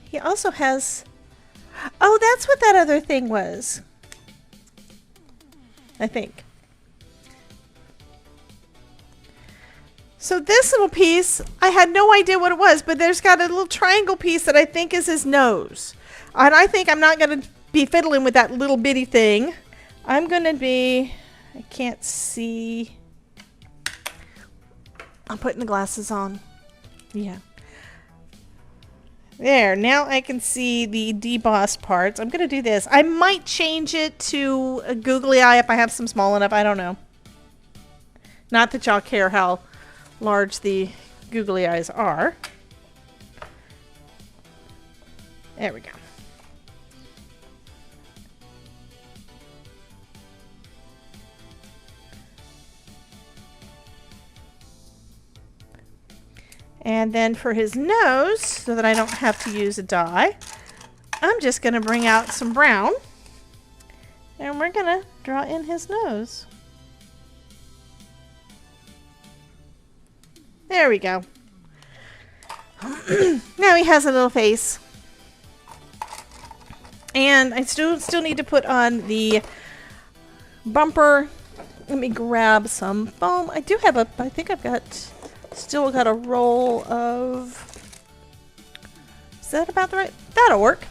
He also has. Oh, that's what that other thing was. I think. So this little piece, I had no idea what it was, but there's got a little triangle piece that I think is his nose. And I think I'm not going to be fiddling with that little bitty thing. I'm going to be, I can't see. I'm putting the glasses on. Yeah. There, now I can see the debossed parts. I'm going to do this. I might change it to a googly eye if I have some small enough. I don't know. Not that y'all care how large the googly eyes are. There we go. And then for his nose, so that I don't have to use a dye, I'm just going to bring out some brown and we're going to draw in his nose. There we go. Now he has a little face. And I still need to put on the bumper. Let me grab some foam. I do have I think I've still got a roll of, is that about the right, that'll work.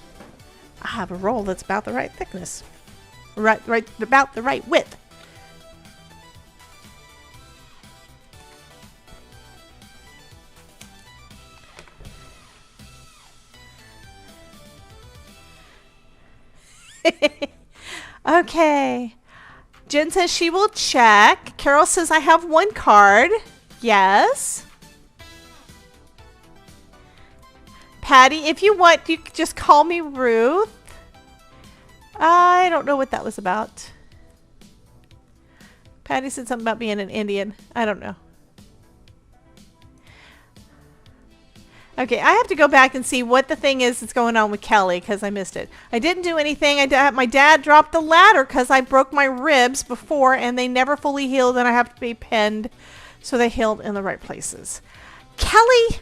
I have a roll that's about the right thickness. Right, about the right width. Okay. Jen says she will check. Carol says I have 1 card. Yes. Patty, if you want, you can just call me Ruth. I don't know what that was about. Patty said something about being an Indian. I don't know. Okay, I have to go back and see what the thing is that's going on with Kelly because I missed it. I didn't do anything. My dad dropped the ladder because I broke my ribs before and they never fully healed and I have to be pinned so they healed in the right places. Kelly,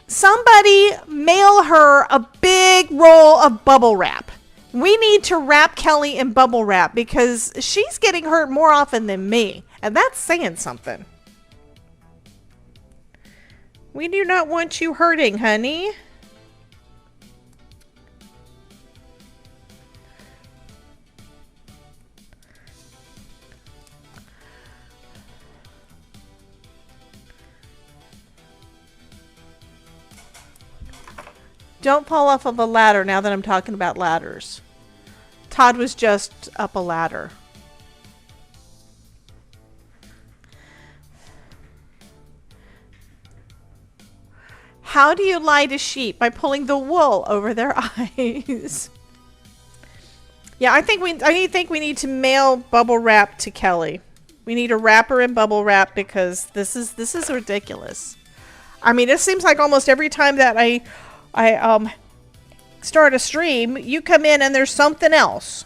somebody mail her a big roll of bubble wrap. We need to wrap Kelly in bubble wrap because she's getting hurt more often than me, and that's saying something. We do not want you hurting, honey. Don't fall off of a ladder now that I'm talking about ladders. Todd was just up a ladder. How do you lie to sheep? By pulling the wool over their eyes. Yeah, I think we need to mail bubble wrap to Kelly. We need a wrapper in bubble wrap because this is ridiculous. I mean, it seems like almost every time that I start a stream, you come in and there's something else.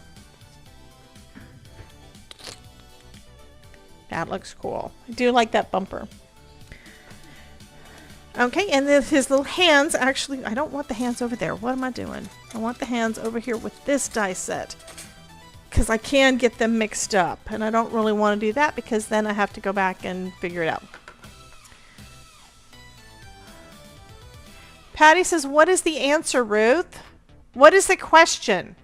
That looks cool. I do like that bumper. Okay, and then his little hands, actually, I don't want the hands over there. What am I doing? I want the hands over here with this die set. Because I can get them mixed up. And I don't really want to do that because then I have to go back and figure it out. Patty says, what is the answer, Ruth? What is the question?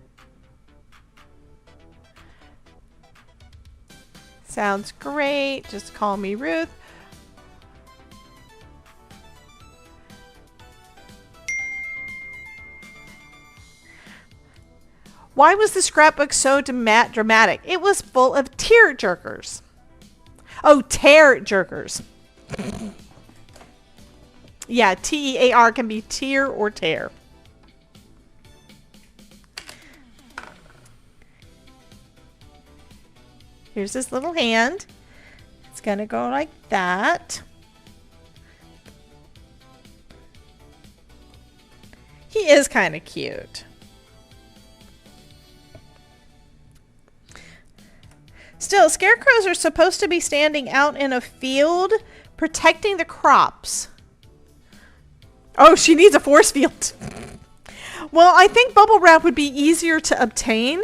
Sounds great. Just call me Ruth. Why was the scrapbook so dramatic? It was full of tear jerkers. Oh, tear jerkers. Yeah, T-E-A-R can be tear or tear. Here's this little hand. It's going to go like that. He is kind of cute. Still, scarecrows are supposed to be standing out in a field protecting the crops. Oh, she needs a force field. Well, I think bubble wrap would be easier to obtain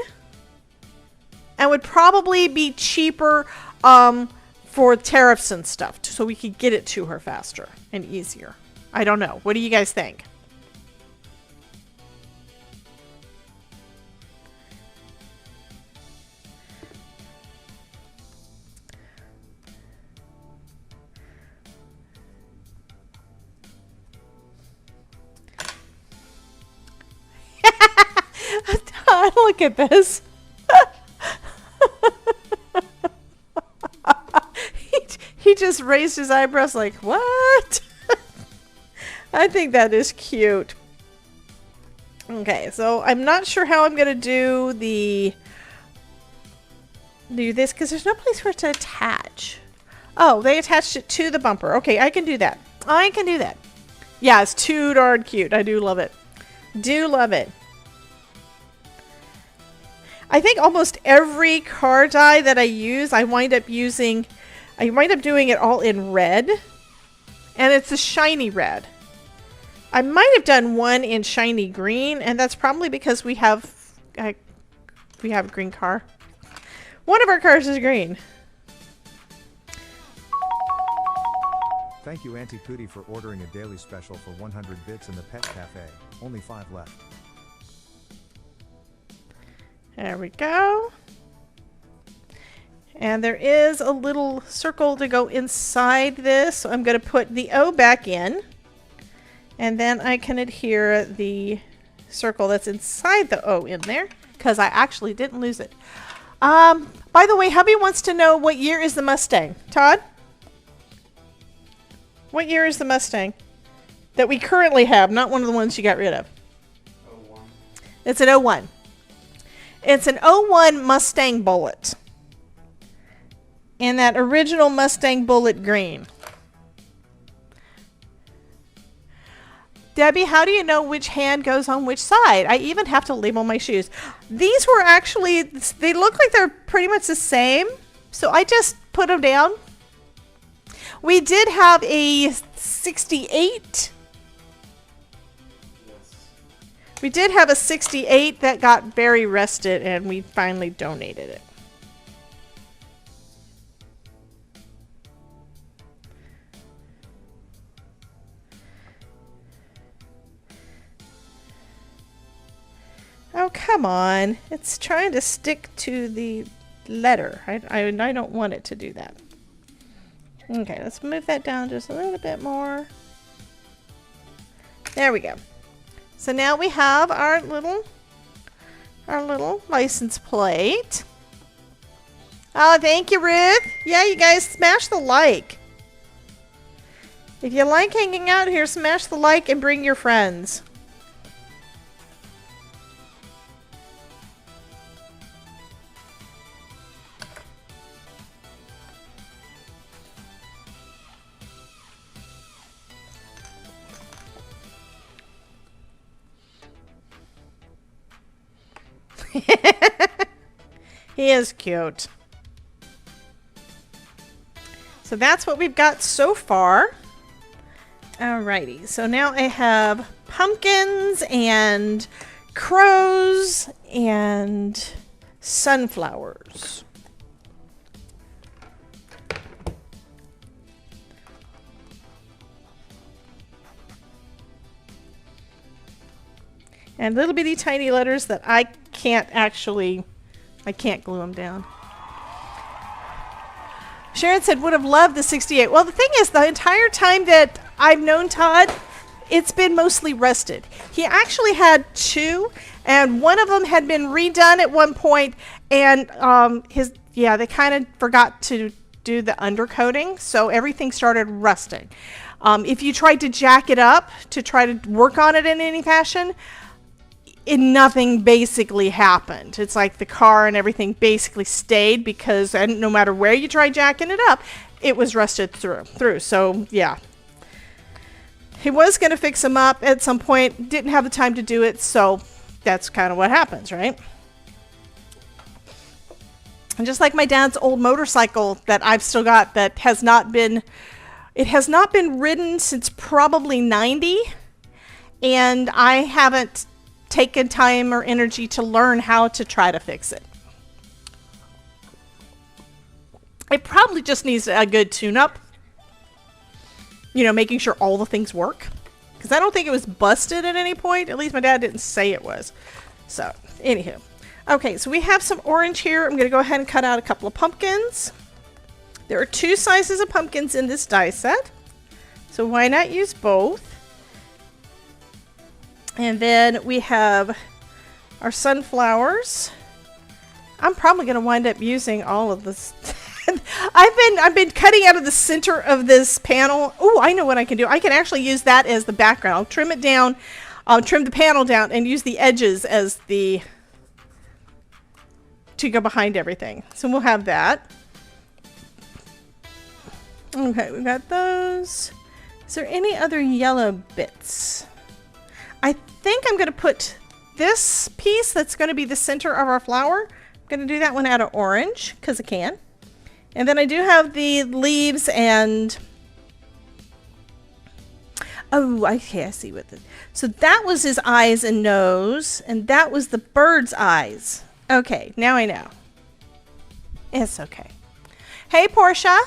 and would probably be cheaper for tariffs and stuff, so we could get it to her faster and easier. I don't know. What do you guys think? Look at this. he just raised his eyebrows like, what? I think that is cute. Okay, so I'm not sure how I'm going to do this because there's no place for it to attach. Oh, they attached it to the bumper. Okay, I can do that. I can do that. Yeah, it's too darn cute. I do love it. Do love it. I think almost every car die that I use, I wind up doing it all in red. And it's a shiny red. I might have done one in shiny green, and that's probably because we have a green car. One of our cars is green. Thank you Auntie Pootie for ordering a daily special for 100 bits in the Pet Cafe. Only 5 left. There we go. And there is a little circle to go inside this. So I'm going to put the O back in. And then I can adhere the circle that's inside the O in there. Because I actually didn't lose it. By the way, hubby wants to know what year is the Mustang. Todd? What year is the Mustang? That we currently have, not one of the ones you got rid of. 01. It's an 01. It's an 01 Mustang Bullet. And that original Mustang Bullet green. Debbie, how do you know which hand goes on which side? I even have to label my shoes. These were actually, they look like they're pretty much the same. So I just put them down. We did have a 68. We did have a 68 that got very rusted and we finally donated it. Oh, come on. It's trying to stick to the letter. I don't want it to do that. Okay, let's move that down just a little bit more. There we go. So now we have our little license plate. Oh, thank you, Ruth. Yeah, you guys smash the like. If you like hanging out here, smash the like and bring your friends. He is cute. So that's what we've got so far. Alrighty, so now I have pumpkins and crows and sunflowers. And little bitty tiny letters that I can't glue them down. Sharon said, would have loved the 68. Well, the thing is, the entire time that I've known Todd, it's been mostly rusted. He actually had 2, and one of them had been redone at one point, and they kind of forgot to do the undercoating, so everything started rusting. If you tried to jack it up to try to work on it in any fashion, nothing basically happened. It's like the car and everything basically stayed because no matter where you tried jacking it up, it was rusted through. So yeah, he was going to fix them up at some point, didn't have the time to do it, so that's kind of what happens, right? And just like my dad's old motorcycle that I've still got that has not been ridden since probably 90, and I haven't taken time or energy to learn how to try to fix it. It probably just needs a good tune-up. You know, making sure all the things work. Because I don't think it was busted at any point. At least my dad didn't say it was. So, anywho. Okay, so we have some orange here. I'm going to go ahead and cut out a couple of pumpkins. There are 2 sizes of pumpkins in this die set. So why not use both? And then we have our sunflowers. I'm probably going to wind up using all of this. I've been cutting out of the center of this panel. Oh, I know what I can do. I can actually use that as the background. I'll trim it down. I'll trim the panel down and use the edges as to go behind everything. So we'll have that. Okay, we've got those. Is there any other yellow bits? I think I'm going to put this piece that's going to be the center of our flower. I'm going to do that one out of orange because I can. And then I do have the leaves and... Oh, I see what the... So that was his eyes and nose, and that was the bird's eyes. Okay, now I know. It's okay. Hey, Portia.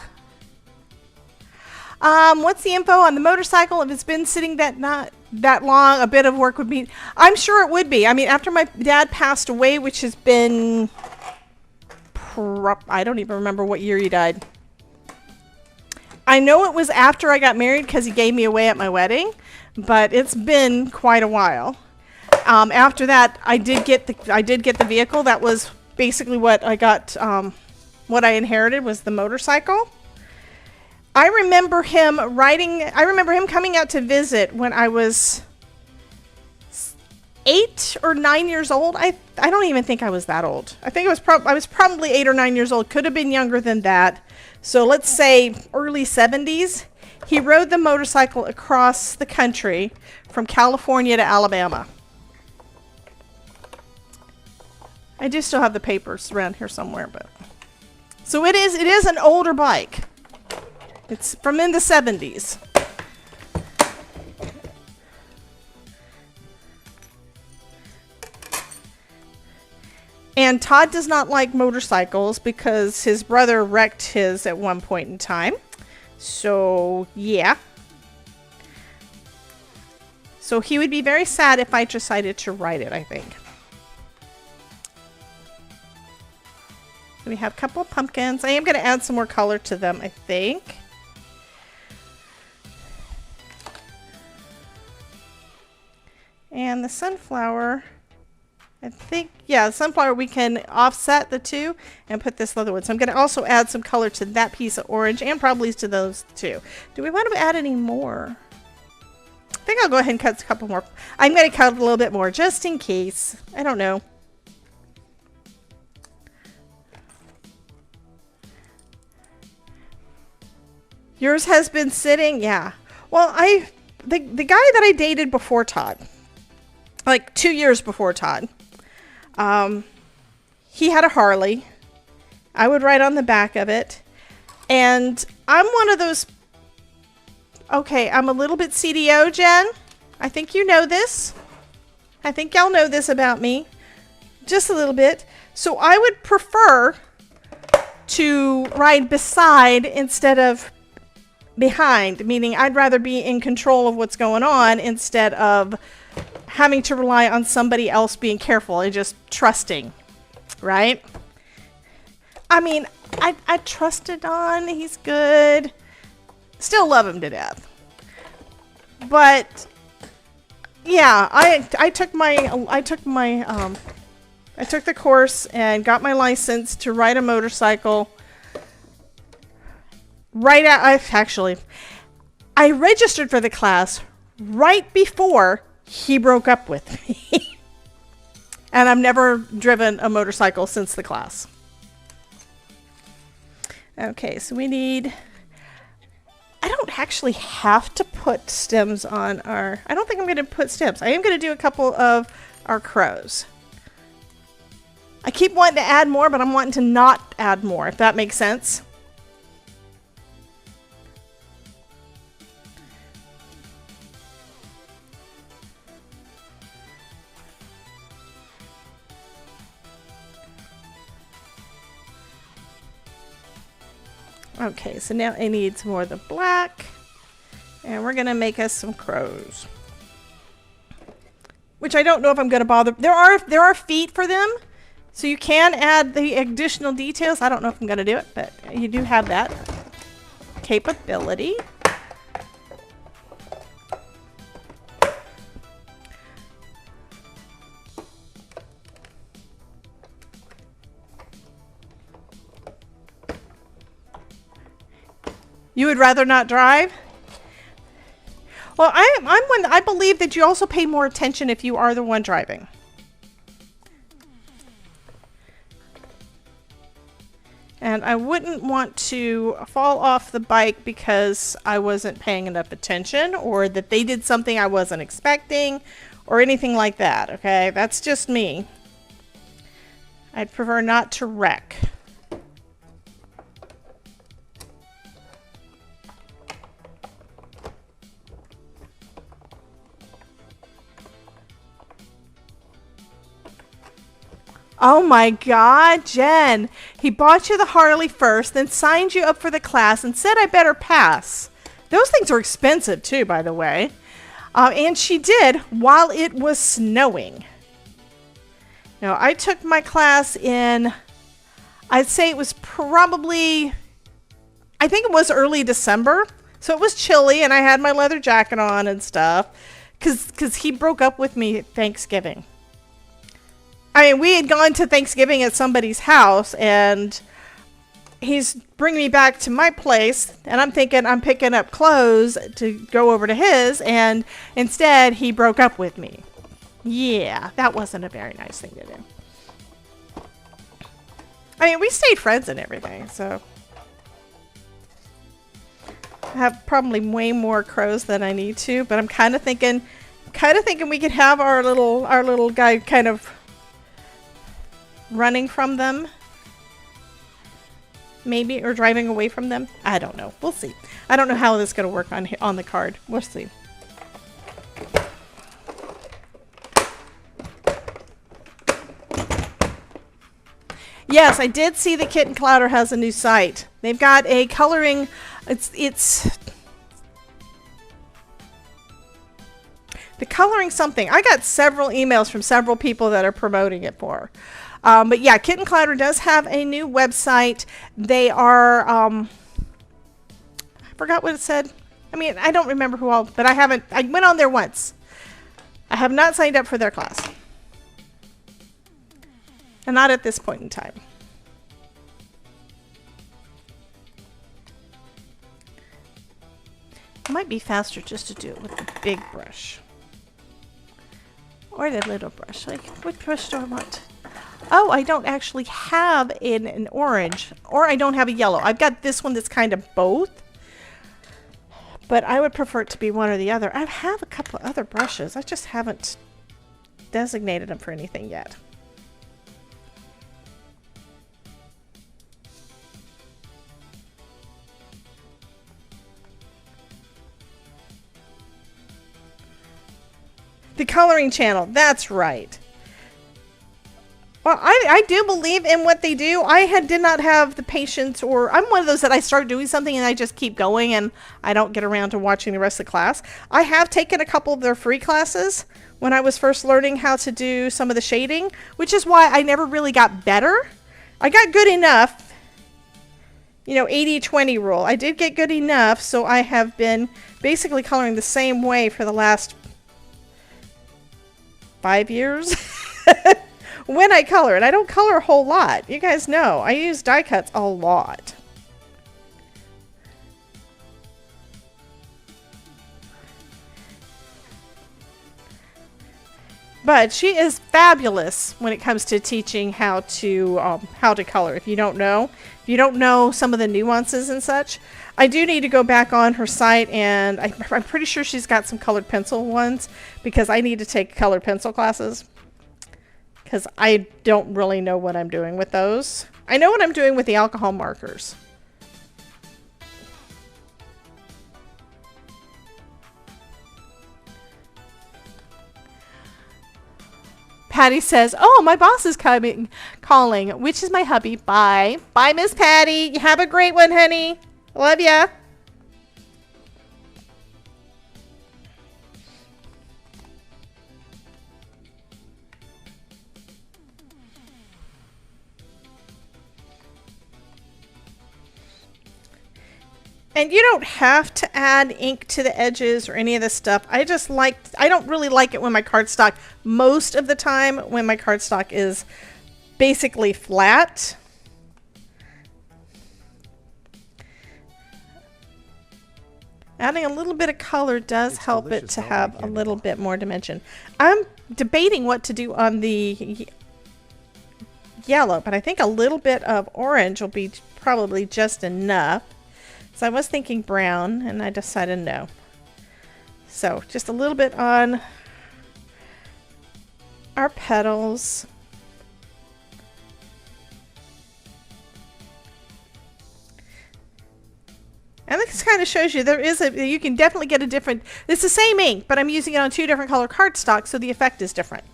What's the info on the motorcycle? If it's been sitting not that long, a bit of work would be... I'm sure it would be. I mean, after my dad passed away, which has been... I don't even remember what year he died. I know it was after I got married because he gave me away at my wedding, but it's been quite a while. After that, I did get the vehicle. That was basically what I got. What I inherited was the motorcycle. I remember him coming out to visit when I was 8 or 9 years old. I don't even think I was that old. I think I was probably 8 or 9 years old. Could have been younger than that. So let's say early 70s. He rode the motorcycle across the country from California to Alabama. I do still have the papers around here somewhere, but so it is an older bike. It's from in the 70s. And Todd does not like motorcycles because his brother wrecked his at one point in time. So, yeah. So he would be very sad if I decided to ride it, I think. We have a couple of pumpkins. I am going to add some more color to them, I think. And the sunflower, I think, yeah, the sunflower, we can offset the two and put this other one. So I'm going to also add some color to that piece of orange and probably to those two. Do we want to add any more? I think I'll go ahead and cut a couple more. I'm going to cut a little bit more just in case. I don't know. Yours has been sitting, yeah. Well, the guy that I dated before Todd, like 2 years before Todd, he had a Harley. I would ride on the back of it, and I'm one of those... Okay, I'm a little bit CDO, Jen. I think you know this. I think y'all know this about me. Just a little bit. So I would prefer to ride beside instead of behind, meaning I'd rather be in control of what's going on instead of having to rely on somebody else being careful and just trusting, right? I mean, I trusted Don. He's good. Still love him to death. But yeah, I took the course and got my license to ride a motorcycle. I registered for the class right before he broke up with me. And I've never driven a motorcycle since the class. Okay, so we need... I don't actually have to put stems on our... I don't think I'm going to put stems. I am going to do a couple of our crows. I keep wanting to add more, but I'm wanting to not add more, if that makes sense. Okay, so now I need some more of the black. And we're going to make us some crows. Which I don't know if I'm going to bother. There are feet for them. So you can add the additional details. I don't know if I'm going to do it, but you do have that capability. You would rather not drive? Well, I believe that you also pay more attention if you are the one driving. And I wouldn't want to fall off the bike because I wasn't paying enough attention or that they did something I wasn't expecting or anything like that, okay? That's just me. I'd prefer not to wreck. Oh my God, Jen. He bought you the Harley first, then signed you up for the class and said I better pass. Those things are expensive too, by the way. And she did while it was snowing. Now, I took my class in, I'd say it was probably, I think it was early December. So it was chilly and I had my leather jacket on and stuff. Because he broke up with me at Thanksgiving. I mean, we had gone to Thanksgiving at somebody's house, and he's bringing me back to my place, and I'm thinking I'm picking up clothes to go over to his, and instead he broke up with me. Yeah, that wasn't a very nice thing to do. I mean, we stayed friends and everything, so... I have probably way more crows than I need to, but I'm kind of thinking we could have our little guy kind of running from them, maybe, or driving away from them. I don't know. We'll see. I don't know how this is going to work on the card. We'll see. Yes, I did see that Kitten Clouder has a new site. They've got a coloring. It's the coloring something. I got several emails from several people that are promoting it for. But yeah, Kitten Clouder does have a new website. They are, I forgot what it said. I mean, I don't remember who all, but I went on there once. I have not signed up for their class. And not at this point in time. It might be faster just to do it with the big brush. Or the little brush. Like, what brush do I want? Oh, I don't actually have an orange, or I don't have a yellow. I've got this one that's kind of both, but I would prefer it to be one or the other. I have a couple of other brushes. I just haven't designated them for anything yet. The coloring channel. That's right. Well, I do believe in what they do. I did not have the patience, or I'm one of those that I start doing something and I just keep going and I don't get around to watching the rest of the class. I have taken a couple of their free classes when I was first learning how to do some of the shading, which is why I never really got better. I got good enough, you know, 80-20 rule. I did get good enough, so I have been basically coloring the same way for the last 5 years. When I color, and I don't color a whole lot. You guys know, I use die cuts a lot. But she is fabulous when it comes to teaching how to color. If you don't know some of the nuances and such, I do need to go back on her site, and I'm pretty sure she's got some colored pencil ones, because I need to take colored pencil classes. Because I don't really know what I'm doing with those. I know what I'm doing with the alcohol markers. Patty says, oh, my boss is calling, which is my hubby. Bye. Bye, Miss Patty. You have a great one, honey. Love ya. And you don't have to add ink to the edges or any of this stuff. I don't really like it when my cardstock, most of the time when my cardstock is basically flat. Adding a little bit of color does help it to have a little bit more dimension. I'm debating what to do on the yellow, but I think a little bit of orange will be probably just enough. So I was thinking brown, and I decided no. So just a little bit on our petals. And this kind of shows you you can definitely get a different, it's the same ink, but I'm using it on 2 different color cardstock, so the effect is different.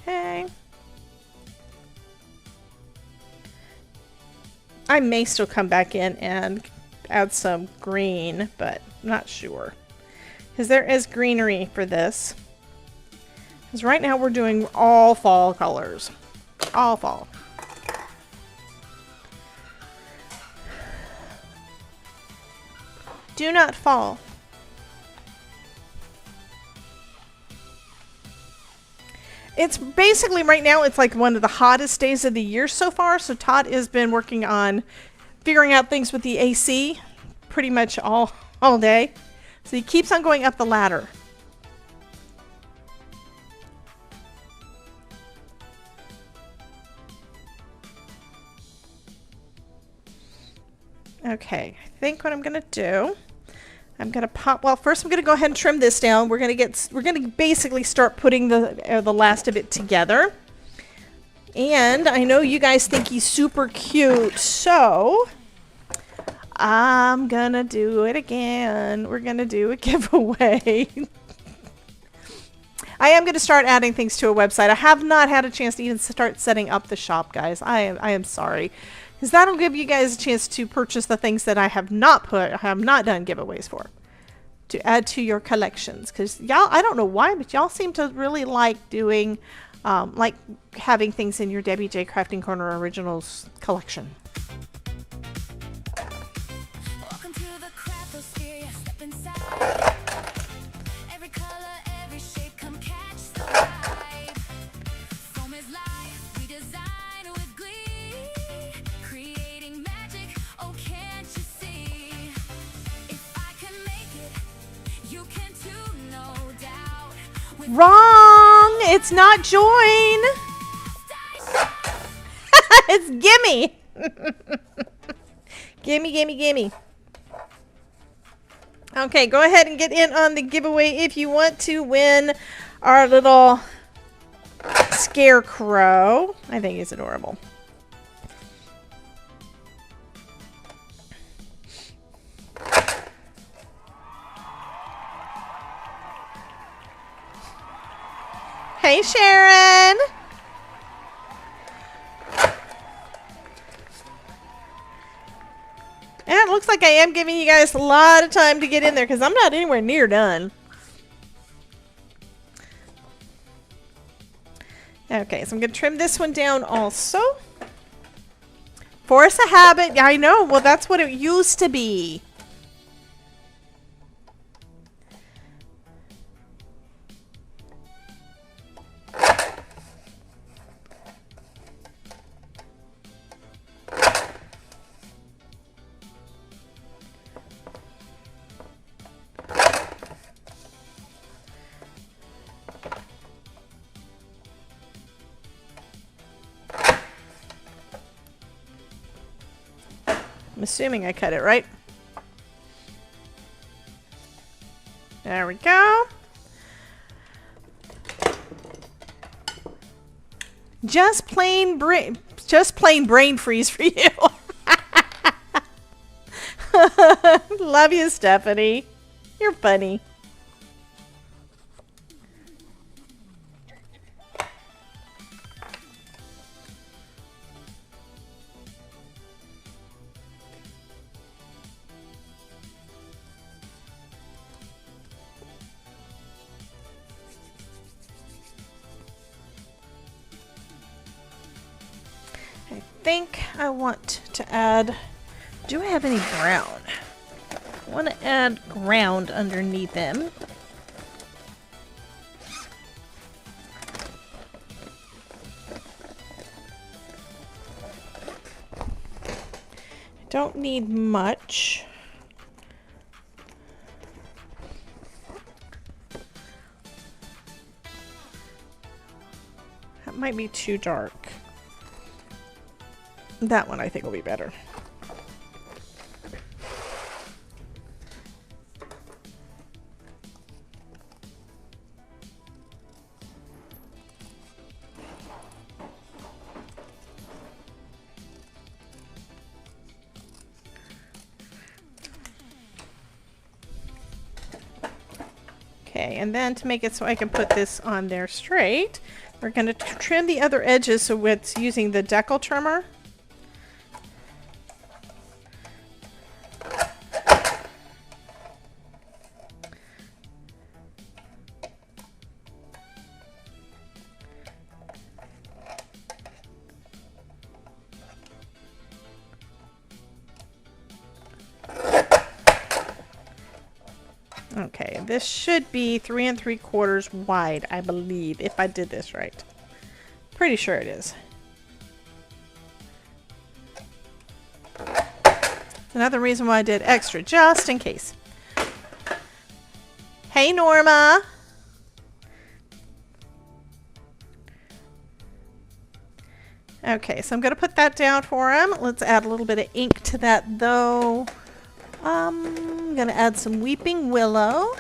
Okay. I may still come back in and add some green, but I'm not sure. Because there is greenery for this. Because right now we're doing all fall colors. All fall. Do not fall. It's basically right now, it's like one of the hottest days of the year so far. So Todd has been working on figuring out things with the AC pretty much all day. So he keeps on going up the ladder. Okay, I think what I'm gonna do, I'm gonna well, first I'm gonna go ahead and trim this down. We're gonna basically start putting the last of it together. And I know you guys think he's super cute, so I'm gonna do it again. We're gonna do a giveaway. I am gonna start adding things to a website. I have not had a chance to even start setting up the shop, guys. I am sorry. Because that'll give you guys a chance to purchase the things that I have not done giveaways for, to add to your collections. Because y'all, I don't know why, but y'all seem to really like doing, like having things in your Debbie J Crafting Corner Originals collection. Welcome to the craftosphere, step inside. Every color, every shape, come catch the vibe. Foam is life, we design with glee. Creating magic, oh can't you see? If I can make it, you can too, no doubt. Wrong! It's not join! It's gimme! Gimme, gimme, gimme. Okay, go ahead and get in on the giveaway if you want to win our little scarecrow. I think he's adorable. Hey, Sharon. And it looks like I am giving you guys a lot of time to get in there because I'm not anywhere near done. Okay, so I'm going to trim this one down also. Force a habit. Yeah, I know. Well, that's what it used to be. I'm assuming I cut it right. There we go. Just plain brain freeze for you. Love you, Stephanie. You're funny. I think I want to add, do I have any brown? I want to add ground underneath them. I don't need much. That might be too dark. That one I think will be better. Okay, and then to make it so I can put this on there straight, we're going to trim the other edges so it's using the decal trimmer. Okay, this should be 3 3/4 wide, I believe, if I did this right. Pretty sure it is. Another reason why I did extra, just in case. Hey, Norma. Okay, so I'm going to put that down for him. Let's add a little bit of ink to that, though. I'm going to add some Weeping Willow.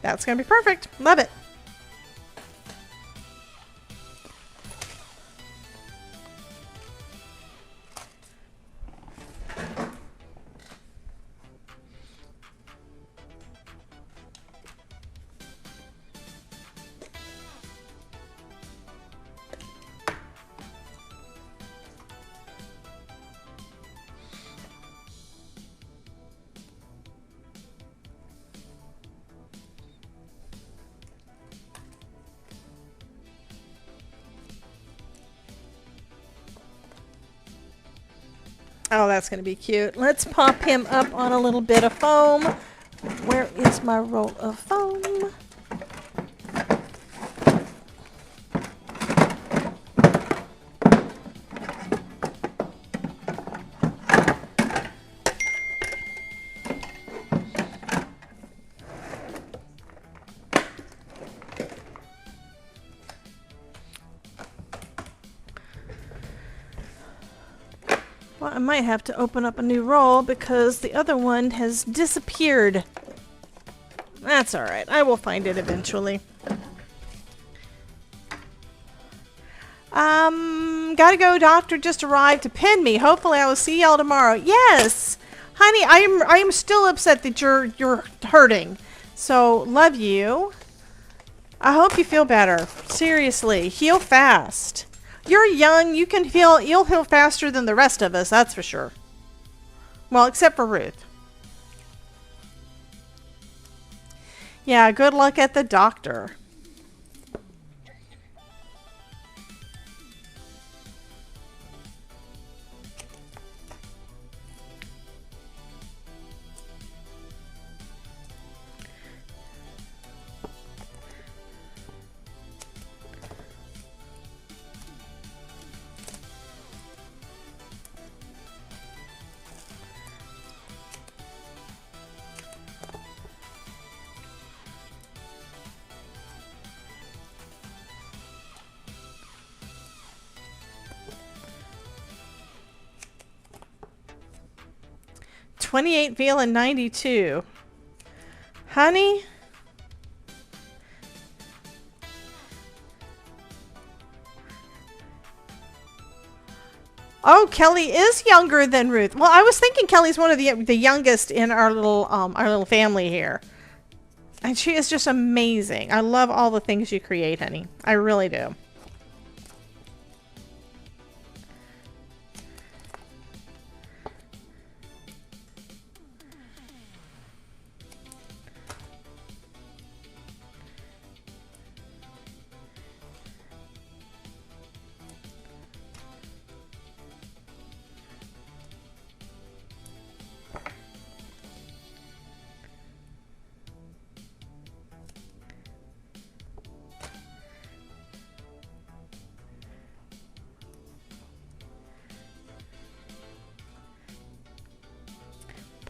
That's going to be perfect. Love it. Oh, that's going to be cute. Let's pop him up on a little bit of foam. Where is my roll of foam? I might have to open up a new roll because the other one has disappeared. That's alright. I will find it eventually. Gotta go. Doctor just arrived to pin me. Hopefully I will see y'all tomorrow. Yes! Honey, I am still upset that you're hurting. So, love you. I hope you feel better. Seriously, heal fast. You're young, you'll heal faster than the rest of us, that's for sure. Well, except for Ruth. Yeah, good luck at the doctor. $28 veal and 92. Honey? Oh, Kelly is younger than Ruth. Well, I was thinking Kelly's one of the youngest in our little family here. And she is just amazing. I love all the things you create, honey. I really do.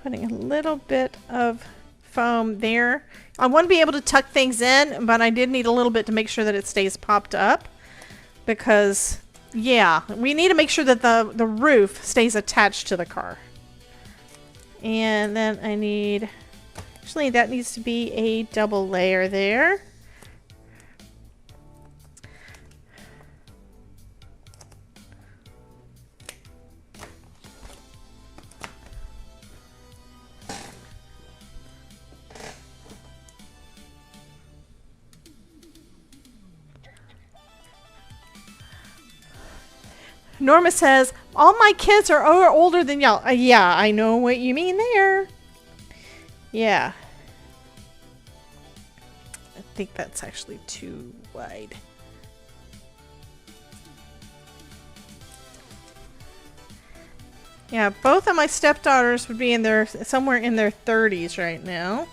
Putting a little bit of foam there. I want to be able to tuck things in, but I did need a little bit to make sure that it stays popped up. Because, yeah, we need to make sure that the roof stays attached to the car. And then I need... Actually, that needs to be a double layer there. Norma says, all my kids are older than y'all. Yeah, I know what you mean there. Yeah. I think that's actually too wide. Yeah, both of my stepdaughters would be somewhere in their 30s right now.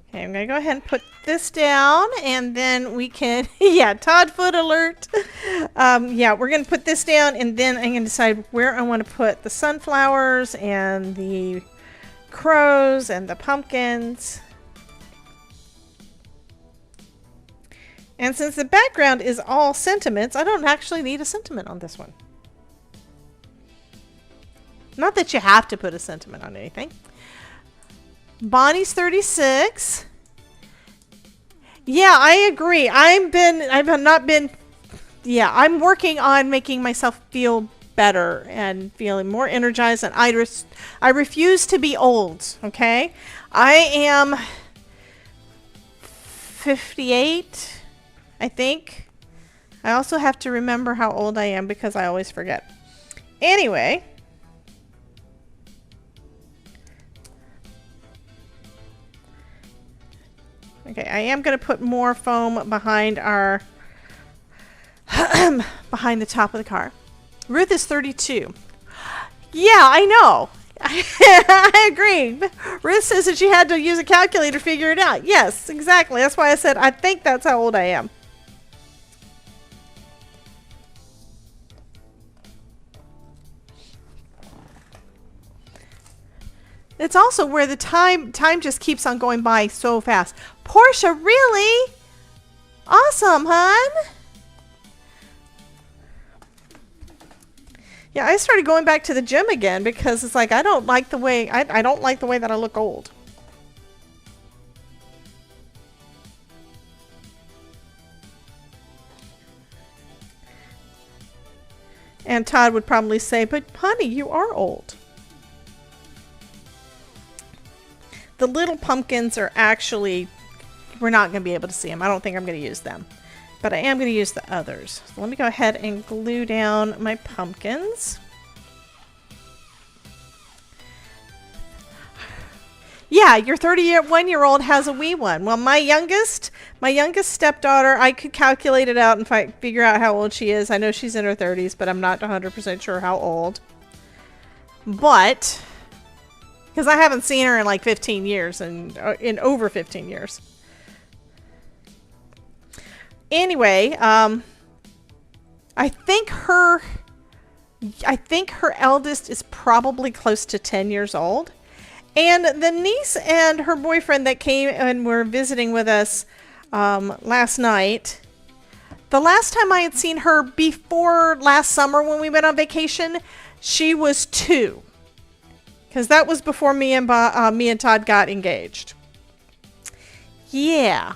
Okay, I'm going to go ahead and put this down, and then we can, yeah, Todd foot alert. Yeah, we're going to put this down, and then I'm going to decide where I want to put the sunflowers and the crows and the pumpkins. And since the background is all sentiments, I don't actually need a sentiment on this one. Not that you have to put a sentiment on anything. Bonnie's 36. Yeah, I agree. I'm working on making myself feel better and feeling more energized, and I refuse to be old, okay? I am 58, I think. I also have to remember how old I am because I always forget. Anyway, okay, I am going to put more foam behind our behind the top of the car. Ruth is 32. Yeah, I know. I agree. Ruth says that she had to use a calculator to figure it out. Yes, exactly. That's why I said I think that's how old I am. It's also where the time just keeps on going by so fast. Portia, really? Awesome, hon. Yeah, I started going back to the gym again because it's like I don't like the way I don't like the way that I look old. And Todd would probably say, "But honey, you are old." The little pumpkins are actually, we're not going to be able to see them. I don't think I'm going to use them. But I am going to use the others. So let me go ahead and glue down my pumpkins. Yeah, your 31-year-old has a wee one. Well, my youngest stepdaughter, I could calculate it out and figure out how old she is. I know she's in her 30s, but I'm not 100% sure how old. But because I haven't seen her in like 15 years and in over 15 years. Anyway, I think her eldest is probably close to 10 years old. And the niece and her boyfriend that came and were visiting with us last night, the last time I had seen her before last summer when we went on vacation, she was 2. Because that was before me and Todd got engaged. Yeah.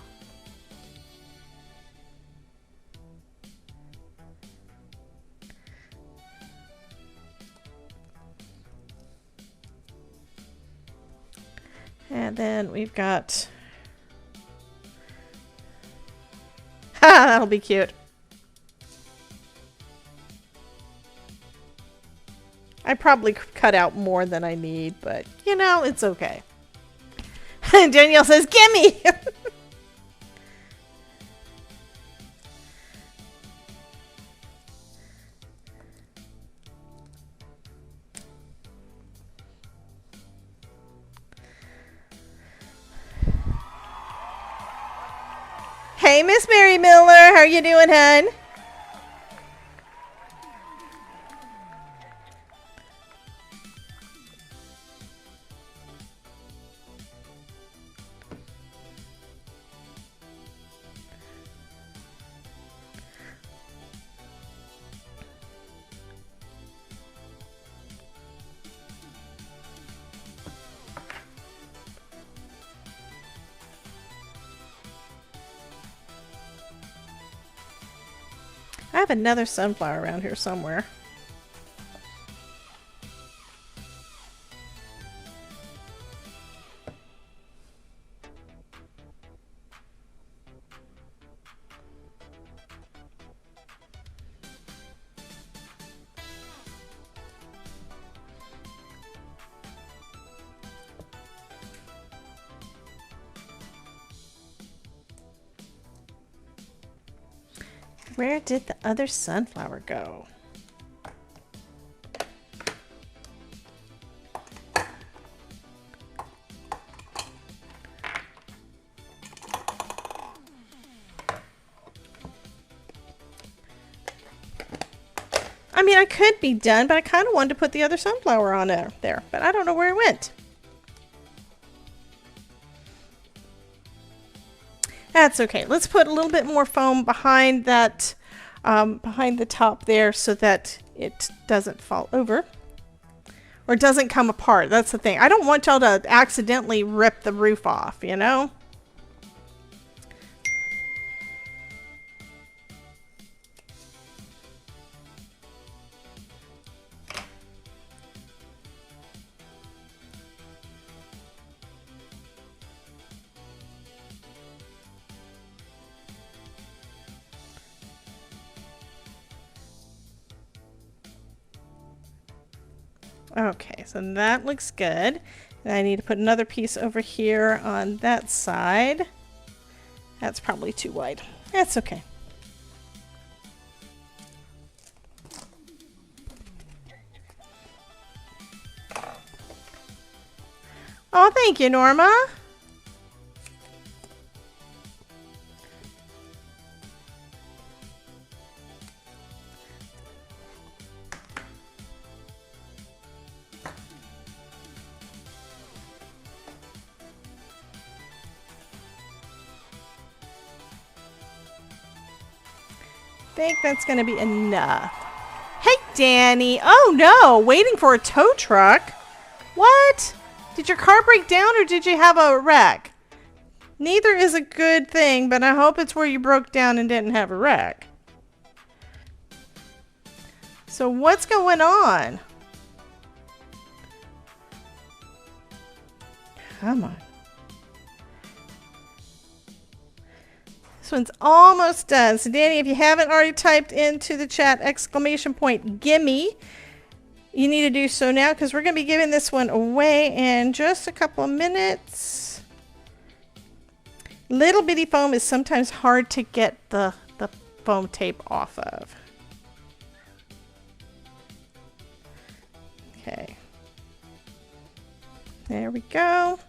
And then we've got... That'll be cute. I probably cut out more than I need, but, you know, it's okay. Danielle says, gimme! Hey, Miss Mary Miller, how are you doing, hun? I have another sunflower around here somewhere. Where did the other sunflower go? I mean, I could be done, but I kind of wanted to put the other sunflower on there, but I don't know where it went. That's okay. Let's put a little bit more foam behind that, behind the top there so that it doesn't fall over or doesn't come apart. That's the thing. I don't want y'all to accidentally rip the roof off, you know? Okay, so that looks good. And I need to put another piece over here on that side. That's probably too wide. That's okay. Oh, thank you, Norma. think that's going to be enough. Hey, Danny. Oh, no. Waiting for a tow truck? What? Did your car break down or did you have a wreck? Neither is a good thing, but I hope it's where you broke down and didn't have a wreck. So what's going on? Come on. This one's almost done. So Danny, if you haven't already typed into the chat !gimme, you need to do so now because we're going to be giving this one away in just a couple of minutes. Little bitty foam is sometimes hard to get the foam tape off of. Okay. There we go.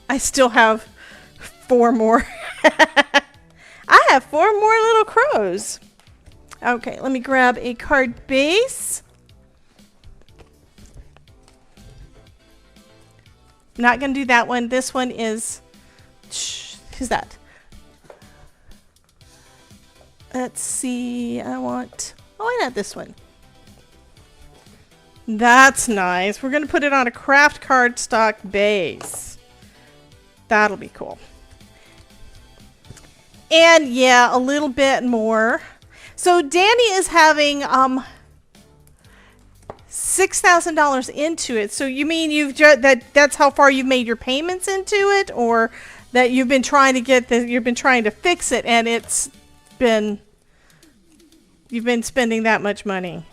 I still have 4 more. I have 4 more little crows. Okay, let me grab a card base. Not going to do that one. This one is... Who's that? Let's see. I want... Oh, why not this one? That's nice. We're going to put it on a craft cardstock base. That'll be cool. And yeah, a little bit more. So Danny is having $6,000 into it. So you mean you've that's how far you've made your payments into it, or that you've been trying to get you've been trying to fix it and you've been spending that much money?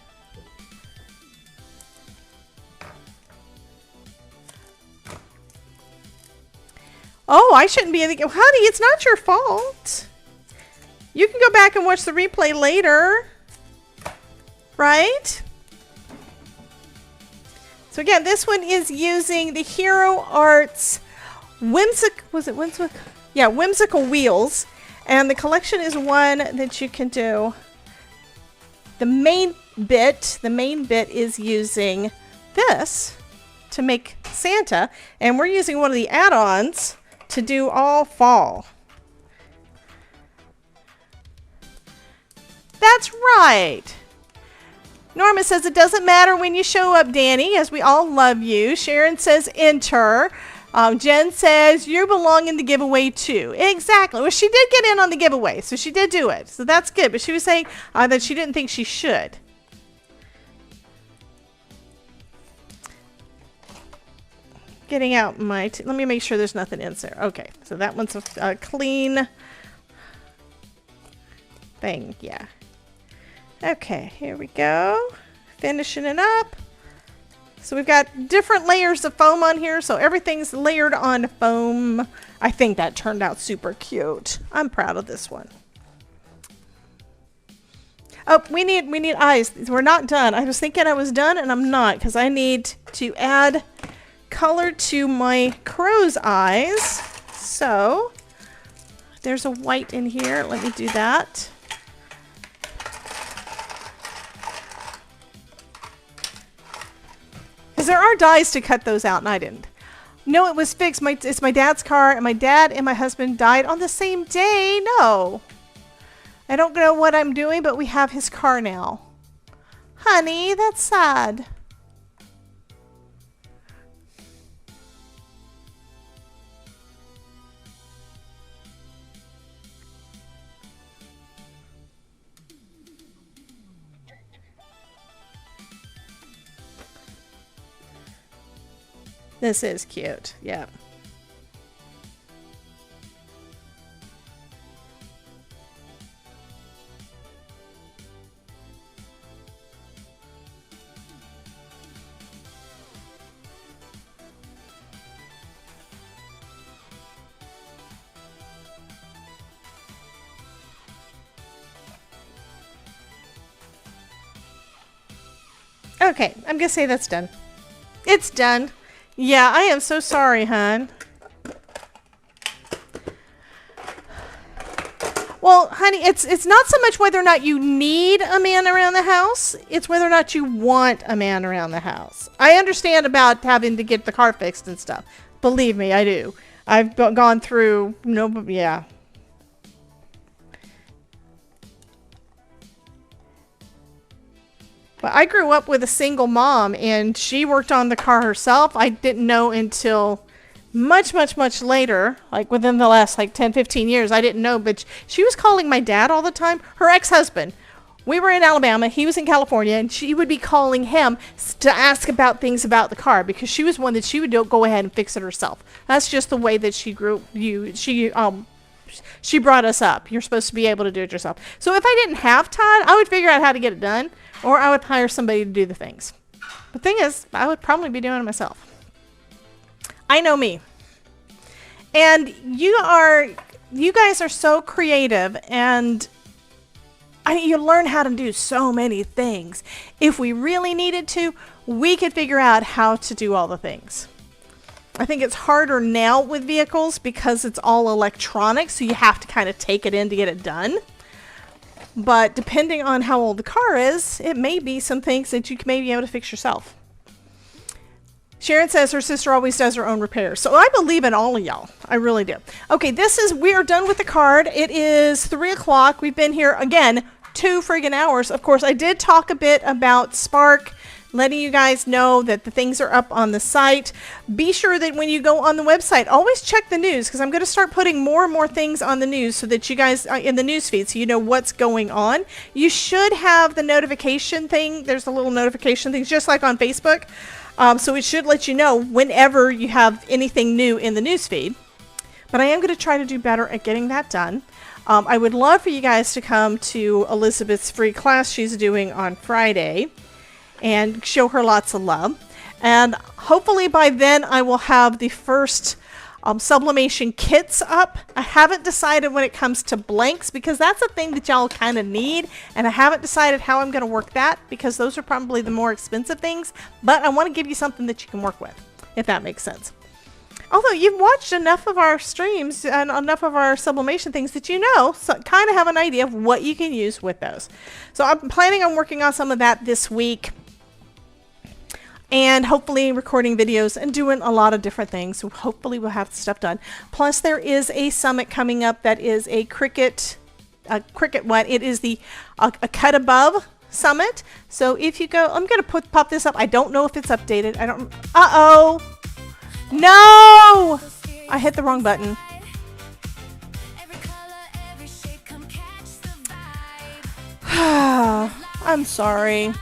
Oh, I shouldn't be in the game. Honey, it's not your fault. You can go back and watch the replay later. Right? So again, this one is using the Hero Arts Whimsical Wheels. And the collection is one that you can do. The main bit is using this to make Santa. And we're using one of the add-ons to do all fall. That's right. Norma says it doesn't matter when you show up, Danny, as we all love you. Sharon says enter. Jen says you belong in the giveaway too. Exactly. Well, she did get in on the giveaway, so she did do it. So that's good. But she was saying that she didn't think she should. Getting out my... let me make sure there's nothing in there. Okay, so that one's a clean thing. Yeah. Okay, here we go. Finishing it up. So we've got different layers of foam on here, so everything's layered on foam. I think that turned out super cute. I'm proud of this one. Oh, we need eyes. We're not done. I was thinking I was done, and I'm not, because I need to add color to my crow's eyes. So there's a white in here. Let me do that. Because there are dies to cut those out, and I didn't. No, it was fixed. It's my dad's car, and my dad and my husband died on the same day. No. I don't know what I'm doing, but we have his car now. Honey, that's sad. This is cute. Yeah. Okay, I'm gonna say that's done. It's done. Yeah, I am so sorry, hon. Well, honey, it's not so much whether or not you need a man around the house. It's whether or not you want a man around the house. I understand about having to get the car fixed and stuff. Believe me, I do. I've gone through, yeah. But I grew up with a single mom, and she worked on the car herself. I didn't know until much later, like within the last like 10-15 years. I didn't know, but she was calling my dad all the time. Her ex-husband. We were in Alabama, he was in California, and she would be calling him to ask about things about the car, because she was one that she would go ahead and fix it herself. That's just the way that she grew. She brought us up. You're supposed to be able to do it yourself. So if I didn't have time, I would figure out how to get it done, or I would hire somebody to do the things. The thing is, I would probably be doing it myself. I know me. And you guys are so creative, and you learn how to do so many things. If we really needed to, we could figure out how to do all the things. I think it's harder now with vehicles because it's all electronic, so you have to kind of take it in to get it done. But depending on how old the car is, it may be some things that you may be able to fix yourself. Sharon says her sister always does her own repairs. So I believe in all of y'all. I really do. Okay, we are done with the card. It is 3 o'clock. We've been here, again, 2 friggin' hours. Of course, I did talk a bit about Spark, letting you guys know that the things are up on the site. Be sure that when you go on the website, always check the news, because I'm going to start putting more and more things on the news so that you guys, in the news feed, so you know what's going on. You should have the notification thing. There's a little notification thing, just like on Facebook. So it should let you know whenever you have anything new in the newsfeed. But I am going to try to do better at getting that done. I would love for you guys to come to Elizabeth's free class she's doing on Friday and show her lots of love. And hopefully by then I will have the first sublimation kits up. I haven't decided when it comes to blanks, because that's a thing that y'all kind of need, and I haven't decided how I'm going to work that, because those are probably the more expensive things, but I want to give you something that you can work with, if that makes sense. Although you've watched enough of our streams and enough of our sublimation things that you know, so kind of have an idea of what you can use with those. So I'm planning on working on some of that this week, and hopefully recording videos and doing a lot of different things. So hopefully we'll have stuff done. Plus there is a summit coming up that is a Cricut one. It is the a Cut Above Summit. So if you go, I'm going to pop this up. I don't know if it's updated. I don't, uh-oh. No! I hit the wrong button. I'm sorry.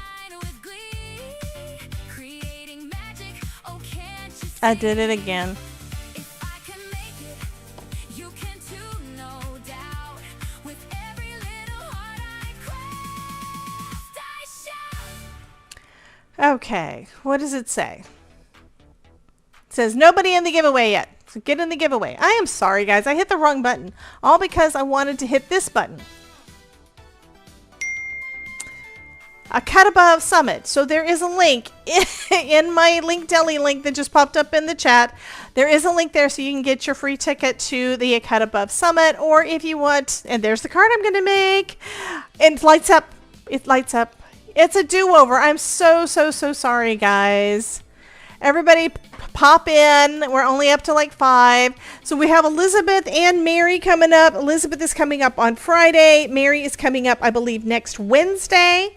I did it again. Okay, what does it say? It says nobody in the giveaway yet. So get in the giveaway. I am sorry, guys. I hit the wrong button. All because I wanted to hit this button. A Cut Above Summit. So there is a link in my Link Deli link that just popped up in the chat. There is a link there so you can get your free ticket to the Cut Above Summit, or if you want, and there's the card I'm going to make. And it lights up. It lights up. It's a do-over. I'm so sorry, guys. Everybody pop in. We're only up to like 5. So we have Elizabeth and Mary coming up. Elizabeth is coming up on Friday. Mary is coming up, I believe, next Wednesday.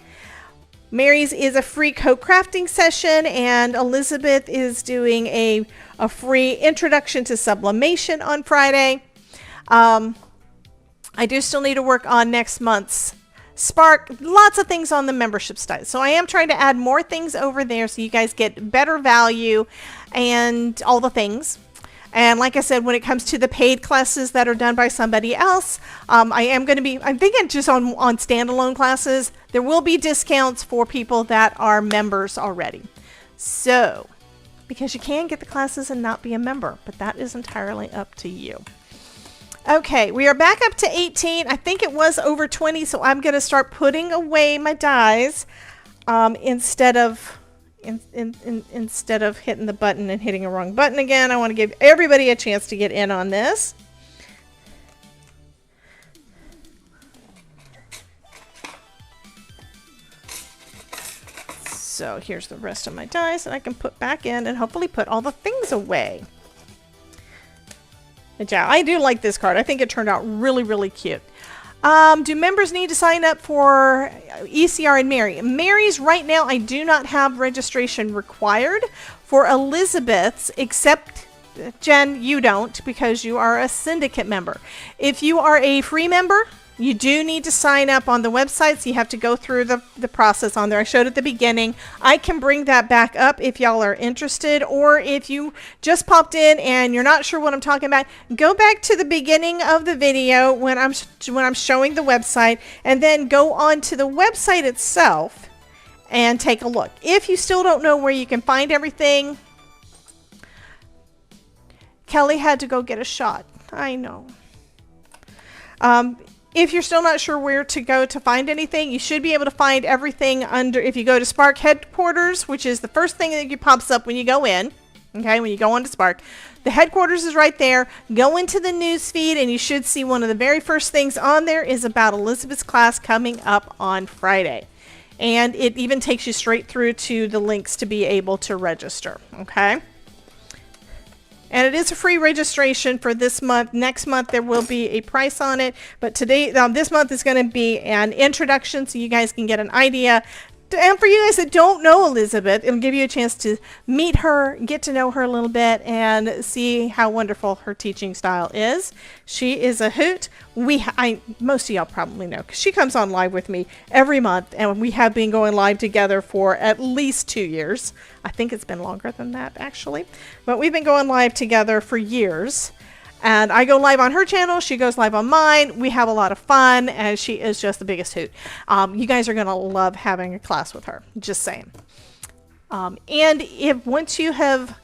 Mary's is a free co-crafting session, and Elizabeth is doing a free introduction to sublimation on Friday. I do still need to work on next month's Spark. Lots of things on the membership site. So I am trying to add more things over there so you guys get better value and all the things. And like I said, when it comes to the paid classes that are done by somebody else, I'm thinking just on standalone classes, there will be discounts for people that are members already. So, because you can get the classes and not be a member, but that is entirely up to you. Okay, we are back up to 18. I think it was over 20, so I'm going to start putting away my dies instead of hitting the button and hitting a wrong button again. I want to give everybody a chance to get in on this. So here's the rest of my dies that I can put back in and hopefully put all the things away. And yeah, I do like this card. I think it turned out really cute. Do members need to sign up for ECR and Mary? Mary's right now, I do not have registration required. For Elizabeth's, except Jen, you don't because you are a syndicate member. If you are a free member, you do need to sign up on the website, so you have to go through the process on there. I showed at the beginning. I can bring that back up if y'all are interested, or if you just popped in and you're not sure what I'm talking about, go back to the beginning of the video when I'm showing the website, and then go on to the website itself and take a look. If you still don't know where you can find everything, Kelly had to go get a shot. I know. If you're still not sure where to go to find anything, you should be able to find everything under, if you go to Spark headquarters, which is the first thing that pops up when you go in, okay, when you go onto Spark. The headquarters is right there. Go into the news feed and you should see one of the very first things on there is about Elizabeth's class coming up on Friday. And it even takes you straight through to the links to be able to register, okay? And it is a free registration for this month. Next month there will be a price on it, but today, this month is going to be an introduction, so you guys can get an idea. And for you guys that don't know Elizabeth, it'll give you a chance to meet her, get to know her a little bit, and see how wonderful her teaching style is. She is a hoot. Most of y'all probably know, because she comes on live with me every month, and we have been going live together for at least 2 years. I think it's been longer than that, actually. But we've been going live together for years. And I go live on her channel. She goes live on mine. We have a lot of fun, and she is just the biggest hoot. You guys are going to love having a class with her. Just saying. And if once you have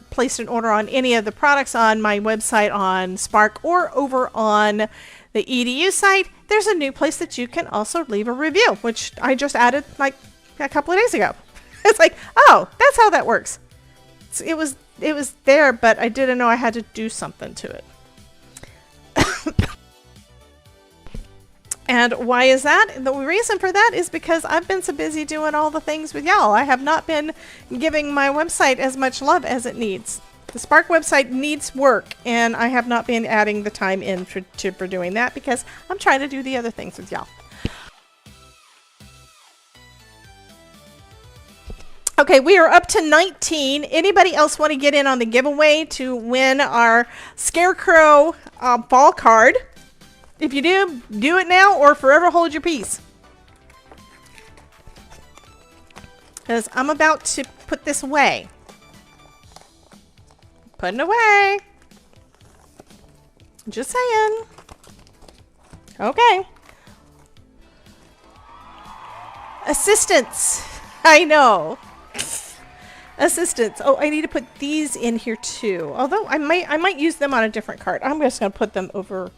placed an order on any of the products on my website on Spark or over on the EDU site, there's a new place that you can also leave a review, which I just added like a couple of days ago. It's like, oh, that's how that works. It was there, but I didn't know I had to do something to it. And why is that? The reason for that is because I've been so busy doing all the things with y'all. I have not been giving my website as much love as it needs. The Spark website needs work, and I have not been adding the time in for doing that because I'm trying to do the other things with y'all. Okay, we are up to 19. Anybody else want to get in on the giveaway to win our Scarecrow fall card? If you do, do it now or forever hold your peace. Because I'm about to put this away. Putting away. Just saying. Okay. Assistance. I know. Assistance. Oh, I need to put these in here too. Although I might use them on a different card. I'm just going to put them over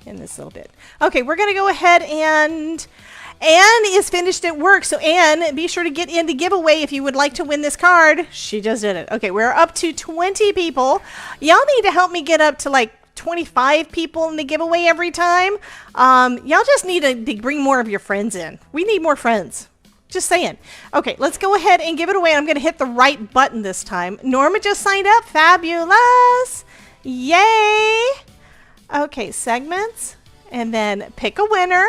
in this little bit. Okay, we're going to go ahead and Anne is finished at work. So Anne, be sure to get in the giveaway if you would like to win this card. She just did it. Okay, we're up to 20 people. Y'all need to help me get up to like 25 people in the giveaway every time. Y'all just need to bring more of your friends in. We need more friends. Just saying. Okay, let's go ahead and give it away. I'm going to hit the right button this time. Norma just signed up. Fabulous. Yay. Okay, segments. And then pick a winner.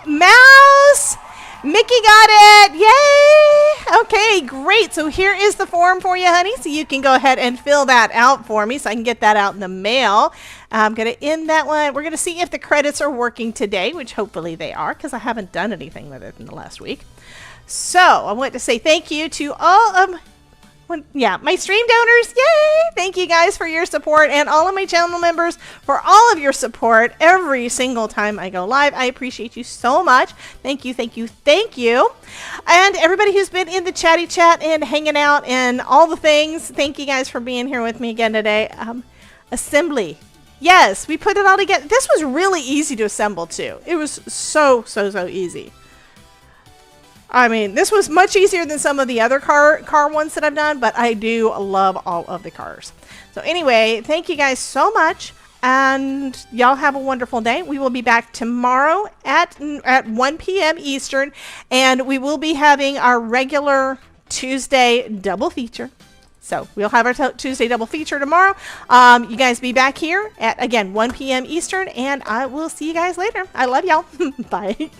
Mouse. Mickey got it. Yay. Okay, great. So here is the form for you, honey. So you can go ahead and fill that out for me so I can get that out in the mail. I'm going to end that one. We're going to see if the credits are working today, which hopefully they are because I haven't done anything with it in the last week. So I want to say thank you to all of my stream donors. Yay! Thank you guys for your support, and all of my channel members for all of your support every single time I go live. I appreciate you so much. Thank you, thank you, thank you. And everybody who's been in the chatty chat and hanging out and all the things, thank you guys for being here with me again today. Assembly. Yes, we put it all together. This was really easy to assemble too. It was so easy. I mean, this was much easier than some of the other car ones that I've done, but I do love all of the cars. So anyway, thank you guys so much, and y'all have a wonderful day. We will be back tomorrow at 1 p.m. Eastern, and we will be having our regular Tuesday double feature. So we'll have our Tuesday double feature tomorrow. You guys be back here at, again, 1 p.m. Eastern, and I will see you guys later. I love y'all. Bye.